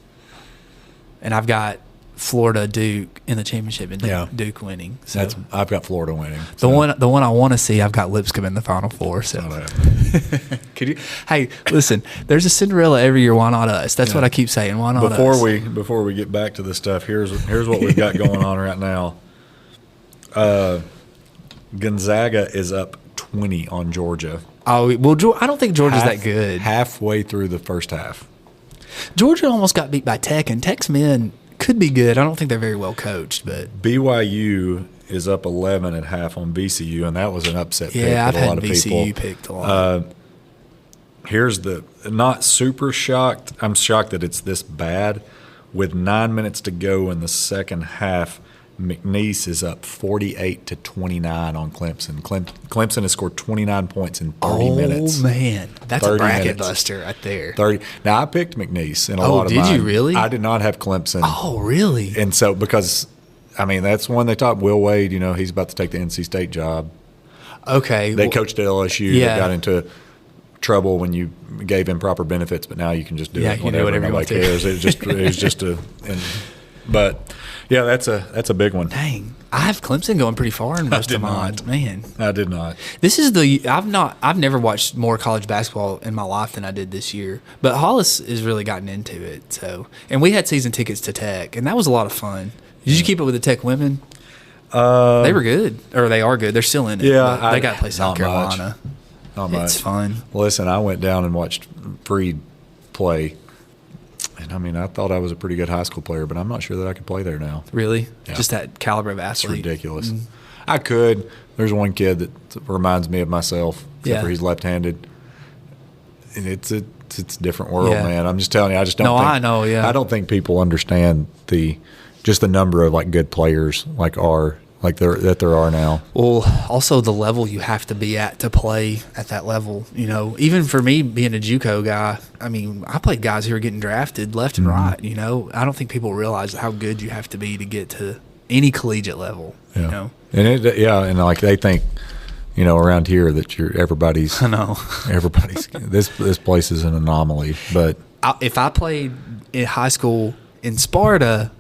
[SPEAKER 3] and I've got Florida, Duke in the championship, and Duke winning. So
[SPEAKER 2] I've got Florida winning.
[SPEAKER 3] The one I want to see, I've got Lipscomb in the Final Four. So, could you? Hey, listen, there's a Cinderella every year. Why not us? That's what I keep saying. Why not us?
[SPEAKER 2] Before we get back to the stuff, here's what we've got going on right now. Gonzaga is up 20 on Georgia.
[SPEAKER 3] Oh well, I don't think Georgia's that good.
[SPEAKER 2] Halfway through the first half,
[SPEAKER 3] Georgia almost got beat by Tech, and Tech's men could be good. I don't think they're very well coached, but
[SPEAKER 2] BYU is up 11 at half on VCU, and that was an upset pick.
[SPEAKER 3] Yeah, I've
[SPEAKER 2] a
[SPEAKER 3] had
[SPEAKER 2] lot of
[SPEAKER 3] VCU
[SPEAKER 2] people.
[SPEAKER 3] picked a lot.
[SPEAKER 2] Here's the not super shocked. I'm shocked that it's this bad. With 9 minutes to go in the second half, McNeese is up 48-29 on Clemson. Clemson has scored 29 points in 30 minutes.
[SPEAKER 3] Oh, man. That's a bracket buster right there.
[SPEAKER 2] 30. Now, I picked McNeese in a lot of mine.
[SPEAKER 3] Oh, did you really?
[SPEAKER 2] I did not have Clemson.
[SPEAKER 3] Oh, really?
[SPEAKER 2] And so, because, that's one they talked. Will Wade, he's about to take the NC State job.
[SPEAKER 3] Okay.
[SPEAKER 2] They coached at LSU. They got into trouble when you gave improper benefits, but now you can just do it whatever. Nobody cares. It was just a – but – yeah, that's a big one.
[SPEAKER 3] Dang, I have Clemson going pretty far in most of mine. Man,
[SPEAKER 2] I did not.
[SPEAKER 3] This is I've never watched more college basketball in my life than I did this year. But Hollis has really gotten into it. So, and we had season tickets to Tech, and that was a lot of fun. Did you keep up with the Tech women? They were good, or they are good. They're still in it.
[SPEAKER 2] Yeah,
[SPEAKER 3] they got to play South Carolina.
[SPEAKER 2] Not much.
[SPEAKER 3] It's fun.
[SPEAKER 2] Listen, I went down and watched Freed play. And I thought I was a pretty good high school player, but I'm not sure that I could play there now.
[SPEAKER 3] Really?
[SPEAKER 2] Yeah.
[SPEAKER 3] Just that caliber of athlete?
[SPEAKER 2] It's ridiculous. I could. There's one kid that reminds me of myself, except for he's left-handed. And it's a different world, man. I'm just telling you. I just don't think.
[SPEAKER 3] I know, yeah.
[SPEAKER 2] I don't think people understand the number of like good players that there are now.
[SPEAKER 3] Well, also the level you have to be at to play at that level. Even for me being a JUCO guy, I played guys who are getting drafted left and right. I don't think people realize how good you have to be to get to any collegiate level.
[SPEAKER 2] Yeah. And like they think, around here that everybody's.
[SPEAKER 3] I know.
[SPEAKER 2] Everybody's. This place is an anomaly. But
[SPEAKER 3] if I played in high school in Sparta,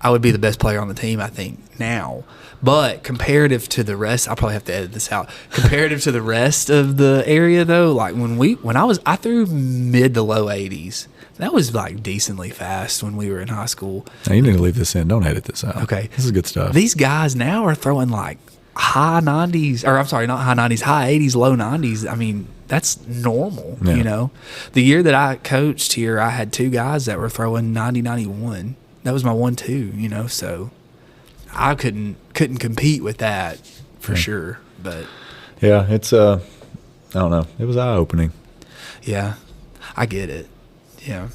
[SPEAKER 3] I would be the best player on the team, I think, now. But comparative to the rest, I'll probably have to edit this out. Comparative to the rest of the area, though, like I threw mid to low 80s. That was like decently fast when we were in high school.
[SPEAKER 2] Now you need to leave this in. Don't edit this out.
[SPEAKER 3] Okay.
[SPEAKER 2] This is good stuff.
[SPEAKER 3] These guys now are throwing like high 90s, or I'm sorry, not high 90s, high 80s, low 90s. That's normal, The year that I coached here, I had 2 guys that were throwing 90, 91. That was my 1-2, so I couldn't compete with that for sure. But
[SPEAKER 2] yeah, it's I don't know. It was eye-opening.
[SPEAKER 3] Yeah, I get it. Yeah,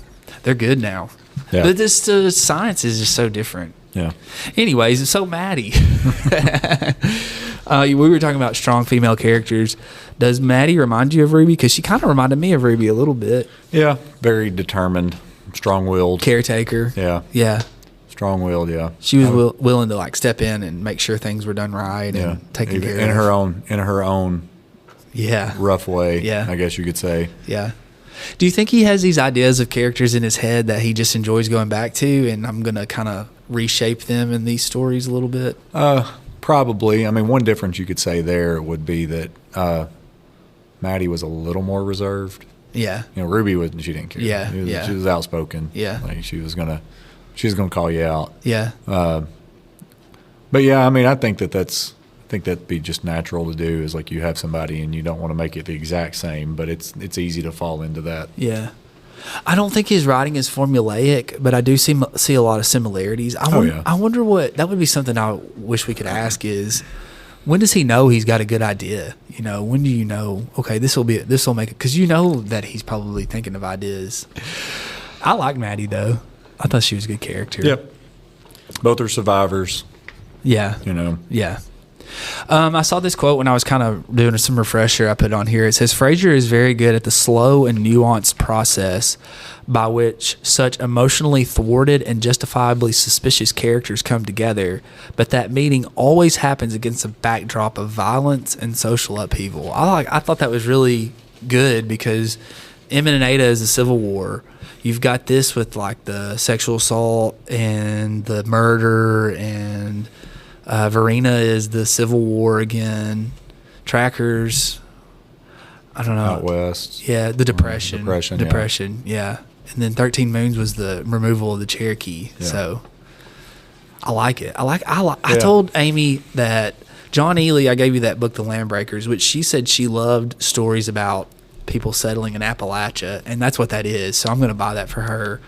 [SPEAKER 3] they're good now.
[SPEAKER 2] Yeah.
[SPEAKER 3] But this science is just so different.
[SPEAKER 2] Yeah.
[SPEAKER 3] Anyways, so Maddie, we were talking about strong female characters. Does Maddie remind you of Ruby? Because she kind of reminded me of Ruby a little bit.
[SPEAKER 2] Yeah, very determined, strong-willed,
[SPEAKER 3] caretaker.
[SPEAKER 2] Yeah. Strong-willed, yeah.
[SPEAKER 3] She was willing to like step in and make sure things were done right and taken care of
[SPEAKER 2] in her own rough way.
[SPEAKER 3] Yeah,
[SPEAKER 2] I guess you could say.
[SPEAKER 3] Yeah, Do you think he has these ideas of characters in his head that he just enjoys going back to, and I'm going to kind of reshape them in these stories a little bit?
[SPEAKER 2] Probably. I mean, one difference you could say there would be that Maddie was a little more reserved.
[SPEAKER 3] Yeah.
[SPEAKER 2] You know, Ruby was, she didn't care.
[SPEAKER 3] Yeah.
[SPEAKER 2] She was outspoken.
[SPEAKER 3] Yeah.
[SPEAKER 2] Like she was gonna call you out.
[SPEAKER 3] Yeah.
[SPEAKER 2] But yeah, I mean, I think that'd be just natural to do, is like you have somebody and you don't want to make it the exact same, but it's easy to fall into that.
[SPEAKER 3] Yeah. I don't think his writing is formulaic, but I do see a lot of similarities. I wonder what, that would be something I wish we could ask is, when does he know he's got a good idea? You know, when do you know, okay, this will make it, because you know that he's probably thinking of ideas. I like Maddie, though. I thought she was a good character.
[SPEAKER 2] Yep. Both are survivors.
[SPEAKER 3] Yeah.
[SPEAKER 2] You know.
[SPEAKER 3] Yeah. I saw this quote when I was kind of doing some refresher I put on here. It says, Frazier is very good at the slow and nuanced process by which such emotionally thwarted and justifiably suspicious characters come together, but that meeting always happens against a backdrop of violence and social upheaval. I thought that was really good, because Em and Ada is a civil war. You've got this with like the sexual assault and the murder, and Verena is the Civil War again. Trackers, I don't know.
[SPEAKER 2] Out west.
[SPEAKER 3] Yeah, the Depression.
[SPEAKER 2] Depression,
[SPEAKER 3] yeah. And then 13 Moons was the removal of the Cherokee.
[SPEAKER 2] Yeah.
[SPEAKER 3] So I like it. I told Amy that John Ely, I gave you that book, The Landbreakers, which she said she loved stories about people settling in Appalachia, and that's what that is. So I'm going to buy that for her.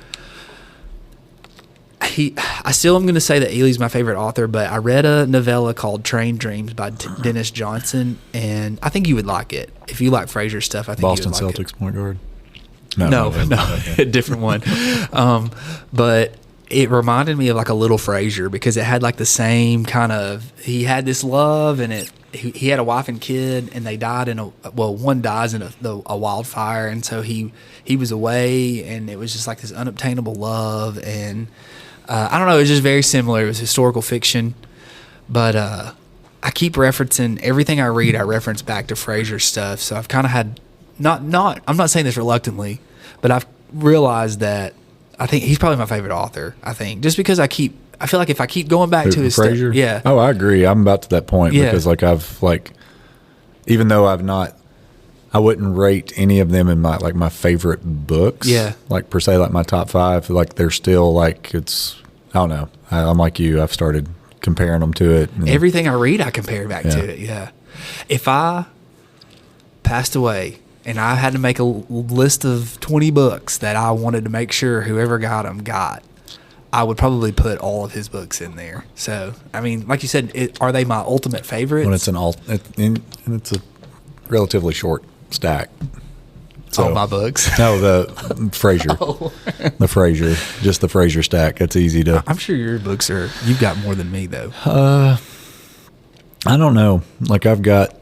[SPEAKER 3] I still am going to say that Ely's my favorite author, but I read a novella called Train Dreams by Dennis Johnson, and I think you would like it. If you like Frazier stuff, I think
[SPEAKER 2] Boston
[SPEAKER 3] you would like
[SPEAKER 2] Celtics
[SPEAKER 3] it.
[SPEAKER 2] point guard?
[SPEAKER 3] No, a different one. But it reminded me of like a little Frazier, because it had like the same kind of, he had this love, and he had a wife and kid, and they died one dies in a wildfire, and so he was away, and it was just like this unobtainable love, and I don't know, it was just very similar. It was historical fiction, but I keep referencing everything I read. I reference back to Frazier stuff, so I've kind of had I'm not saying this reluctantly, but I've realized that I think he's probably my favorite author. I think just because I feel like if I keep going back to his
[SPEAKER 2] Frazier,
[SPEAKER 3] yeah.
[SPEAKER 2] Oh, I agree. I'm about to that point because even though I wouldn't rate any of them in my favorite books.
[SPEAKER 3] Yeah.
[SPEAKER 2] Like per se, like my top 5. Like they're still like I don't know. I'm like you. I've started comparing them to it.
[SPEAKER 3] Everything I read, I compare back to it. Yeah. If I passed away and I had to make a list of 20 books that I wanted to make sure whoever got them got, I would probably put all of his books in there. So, I mean, like you said, are they my ultimate favorites?
[SPEAKER 2] When it's and it's a relatively short stack. So,
[SPEAKER 3] all my books?
[SPEAKER 2] No, the Frazier.
[SPEAKER 3] Oh.
[SPEAKER 2] The Frazier. Just the Frazier stack. It's easy to...
[SPEAKER 3] I'm sure your books you've got more than me, though.
[SPEAKER 2] I don't know. Like I've got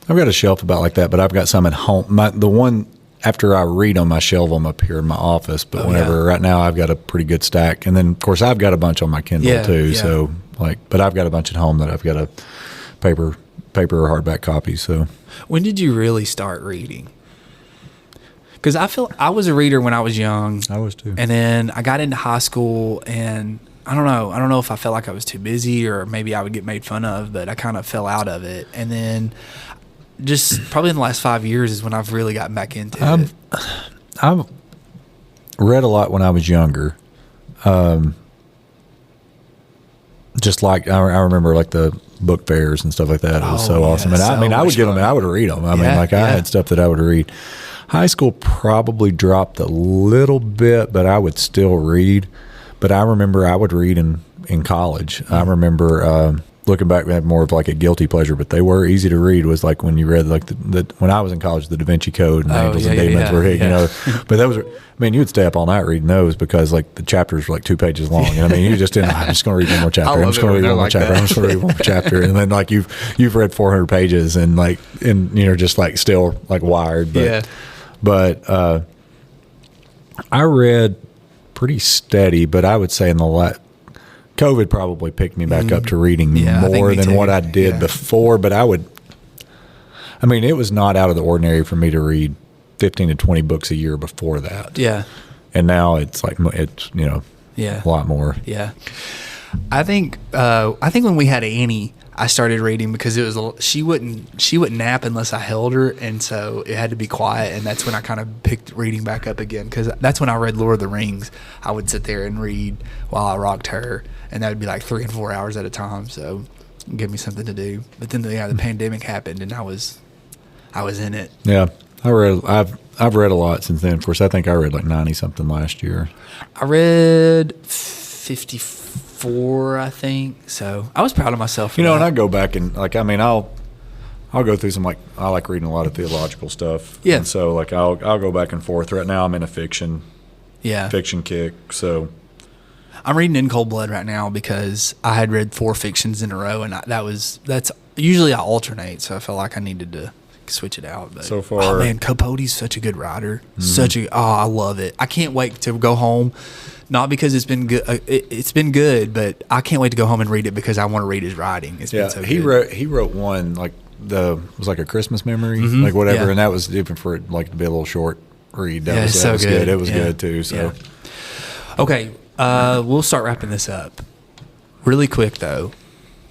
[SPEAKER 2] a shelf about like that, but I've got some at home. The one after I read them, I shelve them up here in my office. But right now I've got a pretty good stack, and then of course I've got a bunch on my Kindle too. Yeah. So but I've got a bunch at home that I've got a paper or hardback copy. So
[SPEAKER 3] when did you really start reading? Because I feel I was a reader when I was young.
[SPEAKER 2] I was too,
[SPEAKER 3] and then I got into high school, and I don't know if I felt like I was too busy or maybe I would get made fun of, but I kind of fell out of it. And then just probably in the last 5 years is when I've really gotten back into it.
[SPEAKER 2] I've read a lot when I was younger. Just like I remember like the book fairs and stuff like that. It was so awesome. And I would get them and I would read them. I had stuff that I would read. High school probably dropped a little bit, but I would still read. But I remember I would read in college. I remember looking back, we had more of like a guilty pleasure, but they were easy to read. Was like when you read like when I was in college, the Da Vinci Code and Angels and Demons were hit, you know. But that was, you would stay up all night reading those because like the chapters were like 2 pages long. And I mean, you just didn't. I'm just going to read one more chapter. I'm just going to read one more chapter. I'm just going to read one more chapter. And then like you've read 400 pages and just like still like wired. But I read pretty steady, but I would say in the COVID probably picked me back up to reading more than what I did before. But it was not out of the ordinary for me to read 15 to 20 books a year before that.
[SPEAKER 3] Yeah.
[SPEAKER 2] And now it's like, it's,
[SPEAKER 3] Yeah.
[SPEAKER 2] a lot more.
[SPEAKER 3] Yeah. I think when we had Annie, I started reading because it was she wouldn't nap unless I held her, and so it had to be quiet, and that's when I kind of picked reading back up again, because that's when I read Lord of the Rings. I would sit there and read while I rocked her, and that would be like 3 and 4 hours at a time, so give me something to do. But then the pandemic happened, and I was in it.
[SPEAKER 2] Yeah. I've read a lot since then. Of course, I think I read like 90 something last year.
[SPEAKER 3] I read 54, I think. So I was proud of myself.
[SPEAKER 2] And I go back and I'll go through some, I like reading a lot of theological stuff.
[SPEAKER 3] Yeah.
[SPEAKER 2] And so I'll go back and forth. Right now I'm in a fiction kick. So
[SPEAKER 3] I'm reading In Cold Blood right now because I had read 4 fictions in a row, and that's usually I alternate. So I felt like I needed to switch it out. But
[SPEAKER 2] so far,
[SPEAKER 3] oh man, Capote's such a good writer. I love it. I can't wait to go home. Not because it's been good. It's been good, but I can't wait to go home and read it because I want to read his writing. It's been so good.
[SPEAKER 2] He wrote one was like a Christmas memory, like whatever, and that was even for it to be a little short read. That was good. It was good too. So
[SPEAKER 3] okay, we'll start wrapping this up really quick though.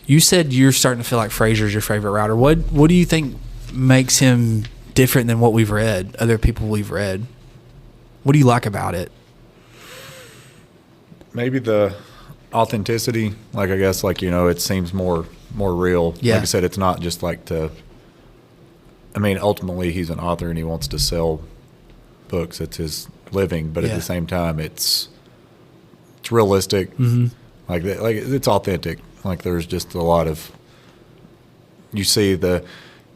[SPEAKER 3] You said you're starting to feel like Frazier's your favorite writer. What do you think makes him different than what we've read, other people we've read? What do you like about it?
[SPEAKER 2] Maybe the authenticity, I guess, it seems more real.
[SPEAKER 3] Yeah.
[SPEAKER 2] Like I said, it's not just ultimately he's an author and he wants to sell books. It's his living, but at the same time, it's realistic. Mm-hmm. It's authentic. There's just a lot of, you see the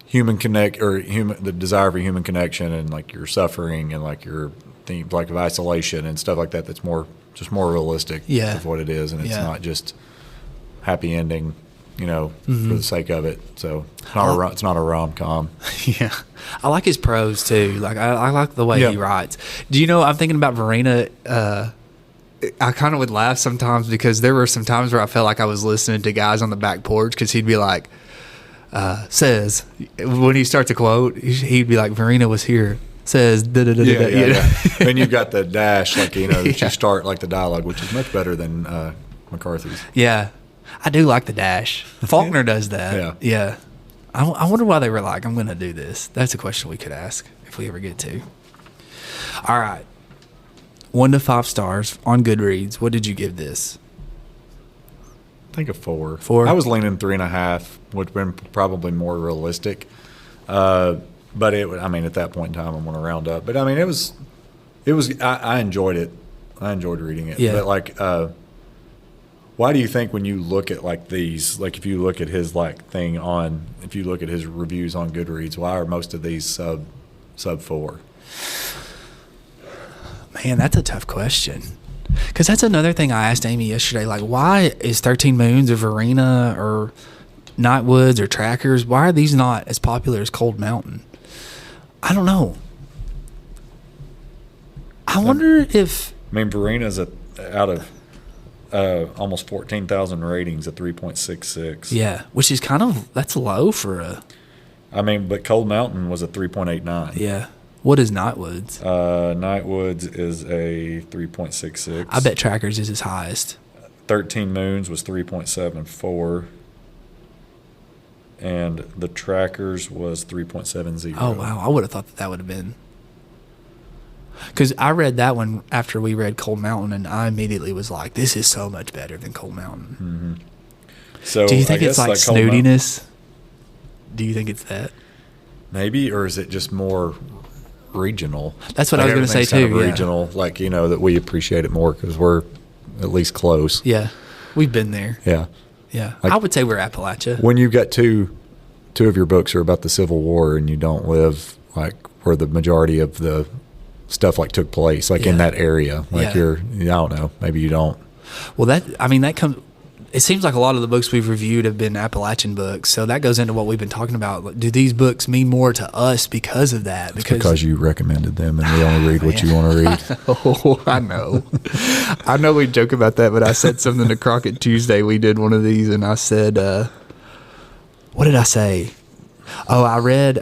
[SPEAKER 2] the desire for human connection and your suffering and your theme of isolation and stuff like that. That's more realistic of what it is, and it's not just happy ending, for the sake of it. So it's not a rom-com.
[SPEAKER 3] Yeah, I like his prose too. I like the way he writes. Do you know? I'm thinking about Verena. I kind of would laugh sometimes because there were some times where I felt like I was listening to guys on the back porch because he'd be like, says, when he starts a quote, he'd be like, Verena was here. Says
[SPEAKER 2] yeah. And you've got the dash, that you start the dialogue, which is much better than McCarthy's.
[SPEAKER 3] Yeah, I do like the dash. Faulkner does that. Yeah. I wonder why they were like, I'm going to do this. That's a question we could ask if we ever get to. All right, 1 to 5 stars on Goodreads. What did you give this?
[SPEAKER 2] I think a 4.
[SPEAKER 3] 4.
[SPEAKER 2] I was leaning 3.5, which would have been probably more realistic. But at that point in time, I'm going to round up. But it was. I enjoyed it. I enjoyed reading it.
[SPEAKER 3] Yeah.
[SPEAKER 2] But why do you think when you look at these, if you look at his thing on, if you look at his reviews on Goodreads, why are most of these sub 4?
[SPEAKER 3] Man, that's a tough question. Because that's another thing I asked Amy yesterday. Why is 13 Moons or Verena or Nightwoods or Trackers, why are these not as popular as Cold Mountain? I don't know. I wonder if...
[SPEAKER 2] Verena's out of almost 14,000 ratings at 3.66.
[SPEAKER 3] Yeah, which is that's low for a...
[SPEAKER 2] but Cold Mountain was a 3.89.
[SPEAKER 3] Yeah. What is Nightwoods?
[SPEAKER 2] Nightwoods is a 3.66.
[SPEAKER 3] I bet Trackers is his highest.
[SPEAKER 2] 13 Moons was 3.74. And the Trackers was 3.70.
[SPEAKER 3] Oh, wow. I would have thought that would have been. Because I read that one after we read Cold Mountain, and I immediately was like, this is so much better than Cold Mountain.
[SPEAKER 2] Mm-hmm. So
[SPEAKER 3] do you think it's snootiness? Do you think it's that?
[SPEAKER 2] Maybe, or is it just more regional?
[SPEAKER 3] That's what I was going to say, too.
[SPEAKER 2] Kind of regional, that we appreciate it more because we're at least close.
[SPEAKER 3] Yeah. We've been there.
[SPEAKER 2] Yeah.
[SPEAKER 3] Yeah, I would say we're Appalachia.
[SPEAKER 2] When you've got two of your books are about the Civil War and you don't live where the majority of the stuff took place, in that area, you're, I don't know, maybe you don't.
[SPEAKER 3] Well, that comes. It seems like a lot of the books we've reviewed have been Appalachian books, so that goes into what we've been talking about. Do these books mean more to us because of that?
[SPEAKER 2] Because you recommended them, and we only read what you want to read.
[SPEAKER 3] Oh, I know. I know we joke about that, but I said something to Crockett Tuesday. We did one of these, and I said, what did I say? Oh, I read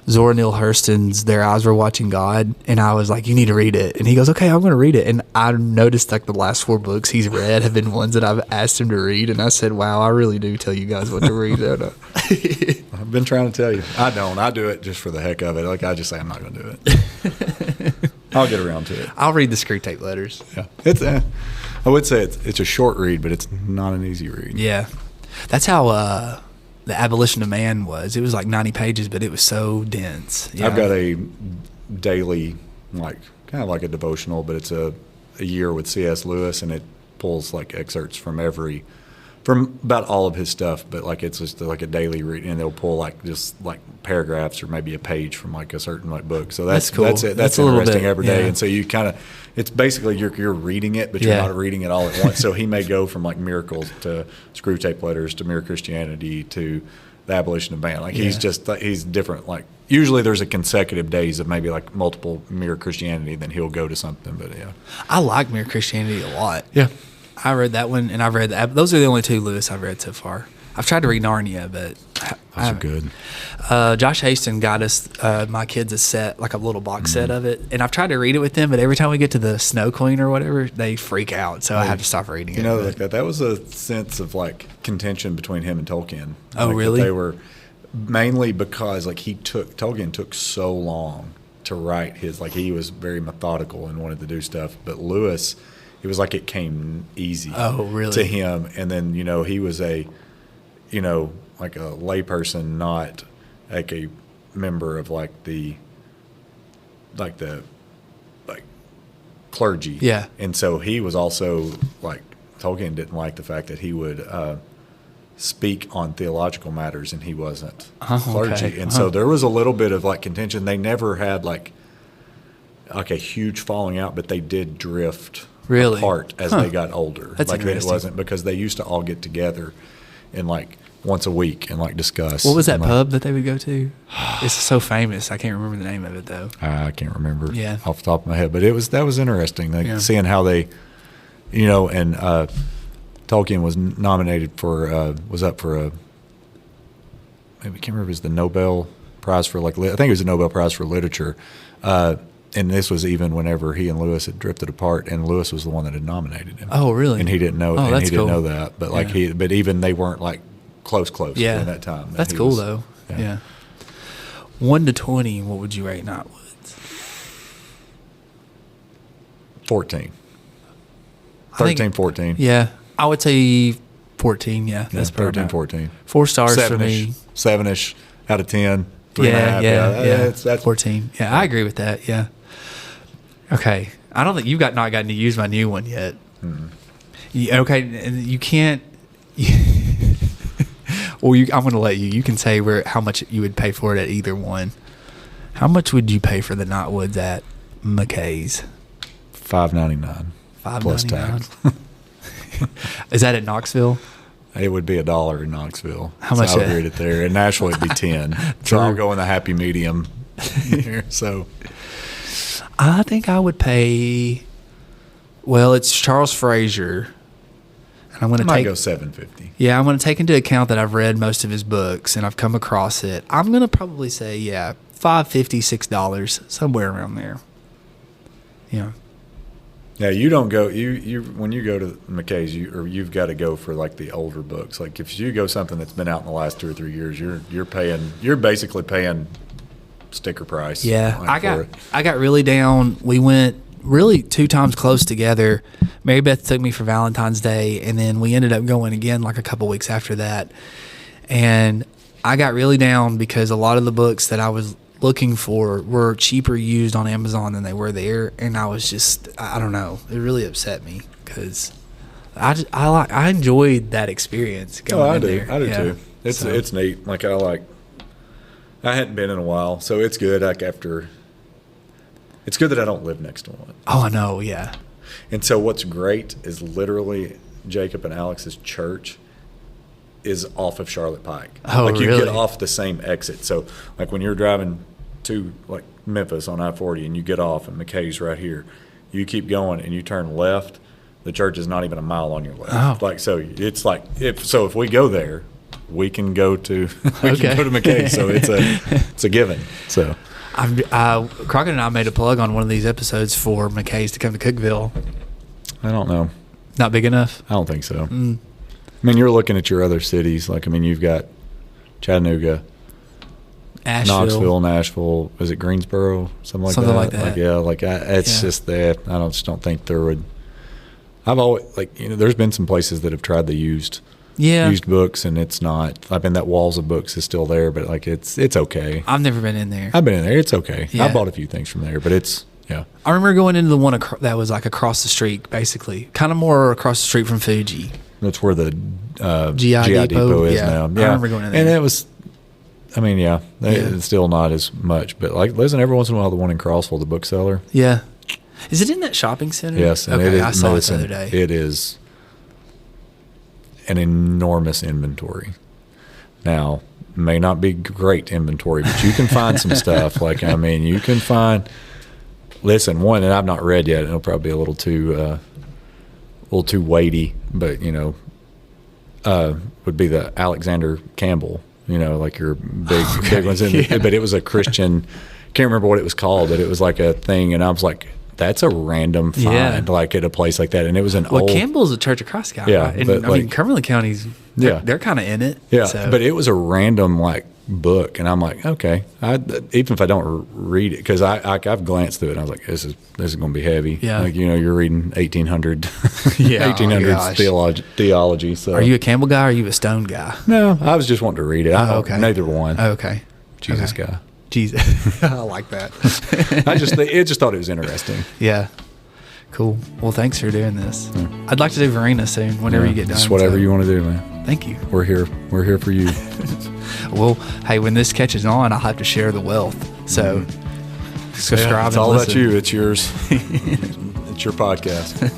[SPEAKER 3] Zora Neale Hurston's Their Eyes Were Watching God, and I was like, you need to read it. And he goes, okay, I'm going to read it. And I noticed like the last 4 books he's read have been ones that I've asked him to read, and I said, wow, I really do tell you guys what to read.
[SPEAKER 2] I've been trying to tell you. I don't. I do it just for the heck of it. Like, I just say I'm not going to do it. I'll get around to it.
[SPEAKER 3] I'll read the Screw Tape Letters.
[SPEAKER 2] Yeah. It's I would say it's a short read, but it's not an easy read.
[SPEAKER 3] Yeah. That's how The Abolition of Man was. It was like 90 pages, but it was so dense.
[SPEAKER 2] I've got a daily, like, kind of like a devotional, but it's a year with C.S. Lewis, and it pulls like excerpts from about all of his stuff, but like it's just like a daily read, and they'll pull like just like paragraphs or maybe a page from like a certain like book. So that's
[SPEAKER 3] cool.
[SPEAKER 2] That's it. That's interesting every day. And so you kind of, it's basically you're reading it, but you're not reading it all at once. So he may go from like Miracles to Screw Tape Letters to Mere Christianity to The Abolition of Man. Like he's different. Like usually there's a consecutive days of maybe like multiple Mere Christianity, then he'll go to something. But yeah,
[SPEAKER 3] I like Mere Christianity a lot.
[SPEAKER 2] Yeah.
[SPEAKER 3] I read that one, and I've read those are the only 2 Lewis I've read so far. I've tried to read Narnia, but
[SPEAKER 2] those are good.
[SPEAKER 3] Josh Haston got us, my kids, a set, like a little box set of it, and I've tried to read it with them, but every time we get to the Snow Queen or whatever, they freak out, so I have to stop reading it.
[SPEAKER 2] You know, like that was a sense of like contention between him and Tolkien.
[SPEAKER 3] Oh,
[SPEAKER 2] like
[SPEAKER 3] really?
[SPEAKER 2] They were mainly because like Tolkien took so long to write his, like he was very methodical and wanted to do stuff, but Lewis, it was like it came easy to him. And then, you know, he was like a layperson, not like a member of like the clergy.
[SPEAKER 3] Yeah.
[SPEAKER 2] And so he was also like, Tolkien didn't like the fact that he would speak on theological matters and he wasn't clergy.
[SPEAKER 3] Okay.
[SPEAKER 2] And so there was a little bit of like contention. They never had like a huge falling out, but they did drift apart as they got older.
[SPEAKER 3] That's
[SPEAKER 2] like
[SPEAKER 3] interesting.
[SPEAKER 2] It wasn't because they used to all get together and like once a week and like discuss.
[SPEAKER 3] What was that pub that they would go to? It's so famous. I can't remember the name of it though.
[SPEAKER 2] I can't remember off the top of my head, but that was interesting. Like seeing how they, you know, and Tolkien was nominated for was up for a, maybe I can't remember, it was the Nobel Prize for like, I think it was the Nobel Prize for literature. And this was even whenever he and Lewis had drifted apart, and Lewis was the one that had nominated him.
[SPEAKER 3] Oh, really?
[SPEAKER 2] And he didn't know.
[SPEAKER 3] Oh, that's cool.
[SPEAKER 2] Didn't know that. But like but even they weren't like close during that time.
[SPEAKER 3] That's cool though. Yeah. 1 to 20, what would you rate Nightwoods?
[SPEAKER 2] 14. 13, 14.
[SPEAKER 3] Yeah, I would say 14. Yeah, that's
[SPEAKER 2] 13, 14.
[SPEAKER 3] 4 stars for me.
[SPEAKER 2] 7-ish out of 10. 3.5.
[SPEAKER 3] Yeah.
[SPEAKER 2] That's
[SPEAKER 3] 14. Yeah, I agree with that. Yeah. Okay, I don't think you've not gotten to use my new one yet. Okay, and you can't. Well, I'm going to let you. You can say how much you would pay for it at either one. How much would you pay for the Nightwoods at McKay's?
[SPEAKER 2] $5.99 plus tax.
[SPEAKER 3] Is that at Knoxville?
[SPEAKER 2] It would be $1 in Knoxville.
[SPEAKER 3] How much?
[SPEAKER 2] I would read it there. In Nashville, it'd be 10. So I'll go in the happy medium here. So
[SPEAKER 3] I think I would pay. Well, it's Charles Frazier, and I'm going to
[SPEAKER 2] go $7.50.
[SPEAKER 3] Yeah, I'm going to take into account that I've read most of his books and I've come across it. I'm going to probably say $5.50, $6, somewhere around there. Yeah.
[SPEAKER 2] Yeah, you don't go. You when you go to McKay's, you've got to go for like the older books. Like if you go something that's been out in the last 2 or 3 years, you're basically paying sticker price.
[SPEAKER 3] Yeah, I got really down. We went really 2 times close together. Mary Beth took me for Valentine's Day, and then we ended up going again like a couple weeks after that. And I got really down because a lot of the books that I was looking for were cheaper used on Amazon than they were there, and I was just, I don't know, it really upset me because I enjoyed that experience going in there.
[SPEAKER 2] I do too. It's neat. Like I hadn't been in a while, so it's good. It's good that I don't live next to one.
[SPEAKER 3] Oh, I know, yeah.
[SPEAKER 2] And so what's great is literally Jacob and Alex's church is off of Charlotte Pike.
[SPEAKER 3] Oh,
[SPEAKER 2] like you
[SPEAKER 3] really?
[SPEAKER 2] get off the same exit. So like when you're driving to like Memphis on I-40 and you get off and McKay's right here, you keep going and you turn left, the church is not even a mile on your left.
[SPEAKER 3] Oh.
[SPEAKER 2] Like so it's like if we go there, we can go to McKay. So it's a given. So
[SPEAKER 3] Crockett and I made a plug on one of these episodes for McKay's to come to Cookeville.
[SPEAKER 2] I don't know.
[SPEAKER 3] Not big enough?
[SPEAKER 2] I don't think so. I mean, you're looking at your other cities. Like, I mean, you've got Chattanooga, Knoxville, Nashville. Is it Greensboro? Something like that. Like, it's just that. I just don't think there would. I've always, like, there's been some places that have tried the used books, and it's not. I mean, that walls of books is still there, but like it's okay.
[SPEAKER 3] I've never been in there.
[SPEAKER 2] I've been in there. It's okay.
[SPEAKER 3] Yeah.
[SPEAKER 2] I bought a few things from there, but it's. Yeah.
[SPEAKER 3] I remember going into the one that was like across the street, basically. Kind of more across the street from Fuji.
[SPEAKER 2] That's where the
[SPEAKER 3] GI
[SPEAKER 2] Depot is now.
[SPEAKER 3] Yeah. I remember going in there.
[SPEAKER 2] And it was, I mean, it's still not as much. But like, listen, every once in a while, the one in Crossville, the bookseller.
[SPEAKER 3] Yeah. Is it in that shopping center?
[SPEAKER 2] Yes. And
[SPEAKER 3] okay, I saw it the other day.
[SPEAKER 2] It is an enormous inventory. Now, may not be great inventory, but you can find some stuff. Like, I mean, you can find... Listen, one that I've not read yet. It'll probably be a little too weighty, but would be the Alexander Campbell. Like your big ones. But it was a Christian. Can't remember what it was called, but it was like a thing, and I was like, "That's a random find, like at a place like that." And it was an old.
[SPEAKER 3] Campbell's a Church of Christ guy,
[SPEAKER 2] yeah.
[SPEAKER 3] Right? And I mean, Cumberland County's. They're kind of in it.
[SPEAKER 2] Yeah,
[SPEAKER 3] so.
[SPEAKER 2] But it was a random book, and I'm like, okay. Even if I don't read it, because I've glanced through it, and I was like, this is going to be heavy.
[SPEAKER 3] Yeah,
[SPEAKER 2] like you're reading 1800s theology. So,
[SPEAKER 3] are you a Campbell guy or are you a Stone guy?
[SPEAKER 2] No, I was just wanting to read it. Neither one.
[SPEAKER 3] Okay,
[SPEAKER 2] Jesus guy.
[SPEAKER 3] Jesus, I like that.
[SPEAKER 2] I just thought it was interesting.
[SPEAKER 3] Yeah. Cool. Well, thanks for doing this. I'd like to do Verena soon, whenever you get done.
[SPEAKER 2] Just whatever you want to do, man.
[SPEAKER 3] Thank you.
[SPEAKER 2] We're here for you.
[SPEAKER 3] Well, hey, when this catches on, I'll have to share the wealth. So subscribe.
[SPEAKER 2] It's all about you. It's yours. It's your podcast.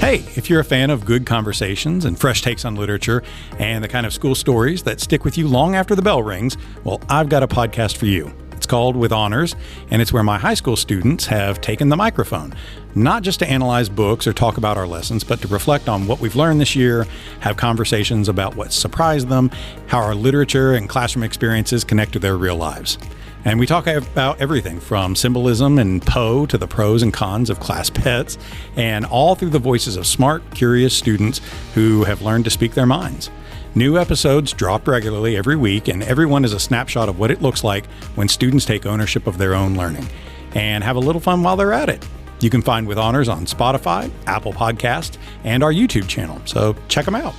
[SPEAKER 4] Hey, if you're a fan of good conversations and fresh takes on literature and the kind of school stories that stick with you long after the bell rings, well, I've got a podcast for you. It's called With Honors, and it's where my high school students have taken the microphone, not just to analyze books or talk about our lessons, but to reflect on what we've learned this year, have conversations about what surprised them, how our literature and classroom experiences connect to their real lives. And we talk about everything from symbolism and Poe to the pros and cons of class pets, and all through the voices of smart, curious students who have learned to speak their minds. New episodes drop regularly every week, and everyone is a snapshot of what it looks like when students take ownership of their own learning and have a little fun while they're at it. You can find With Honors on Spotify, Apple Podcast, and our YouTube channel, so check them out.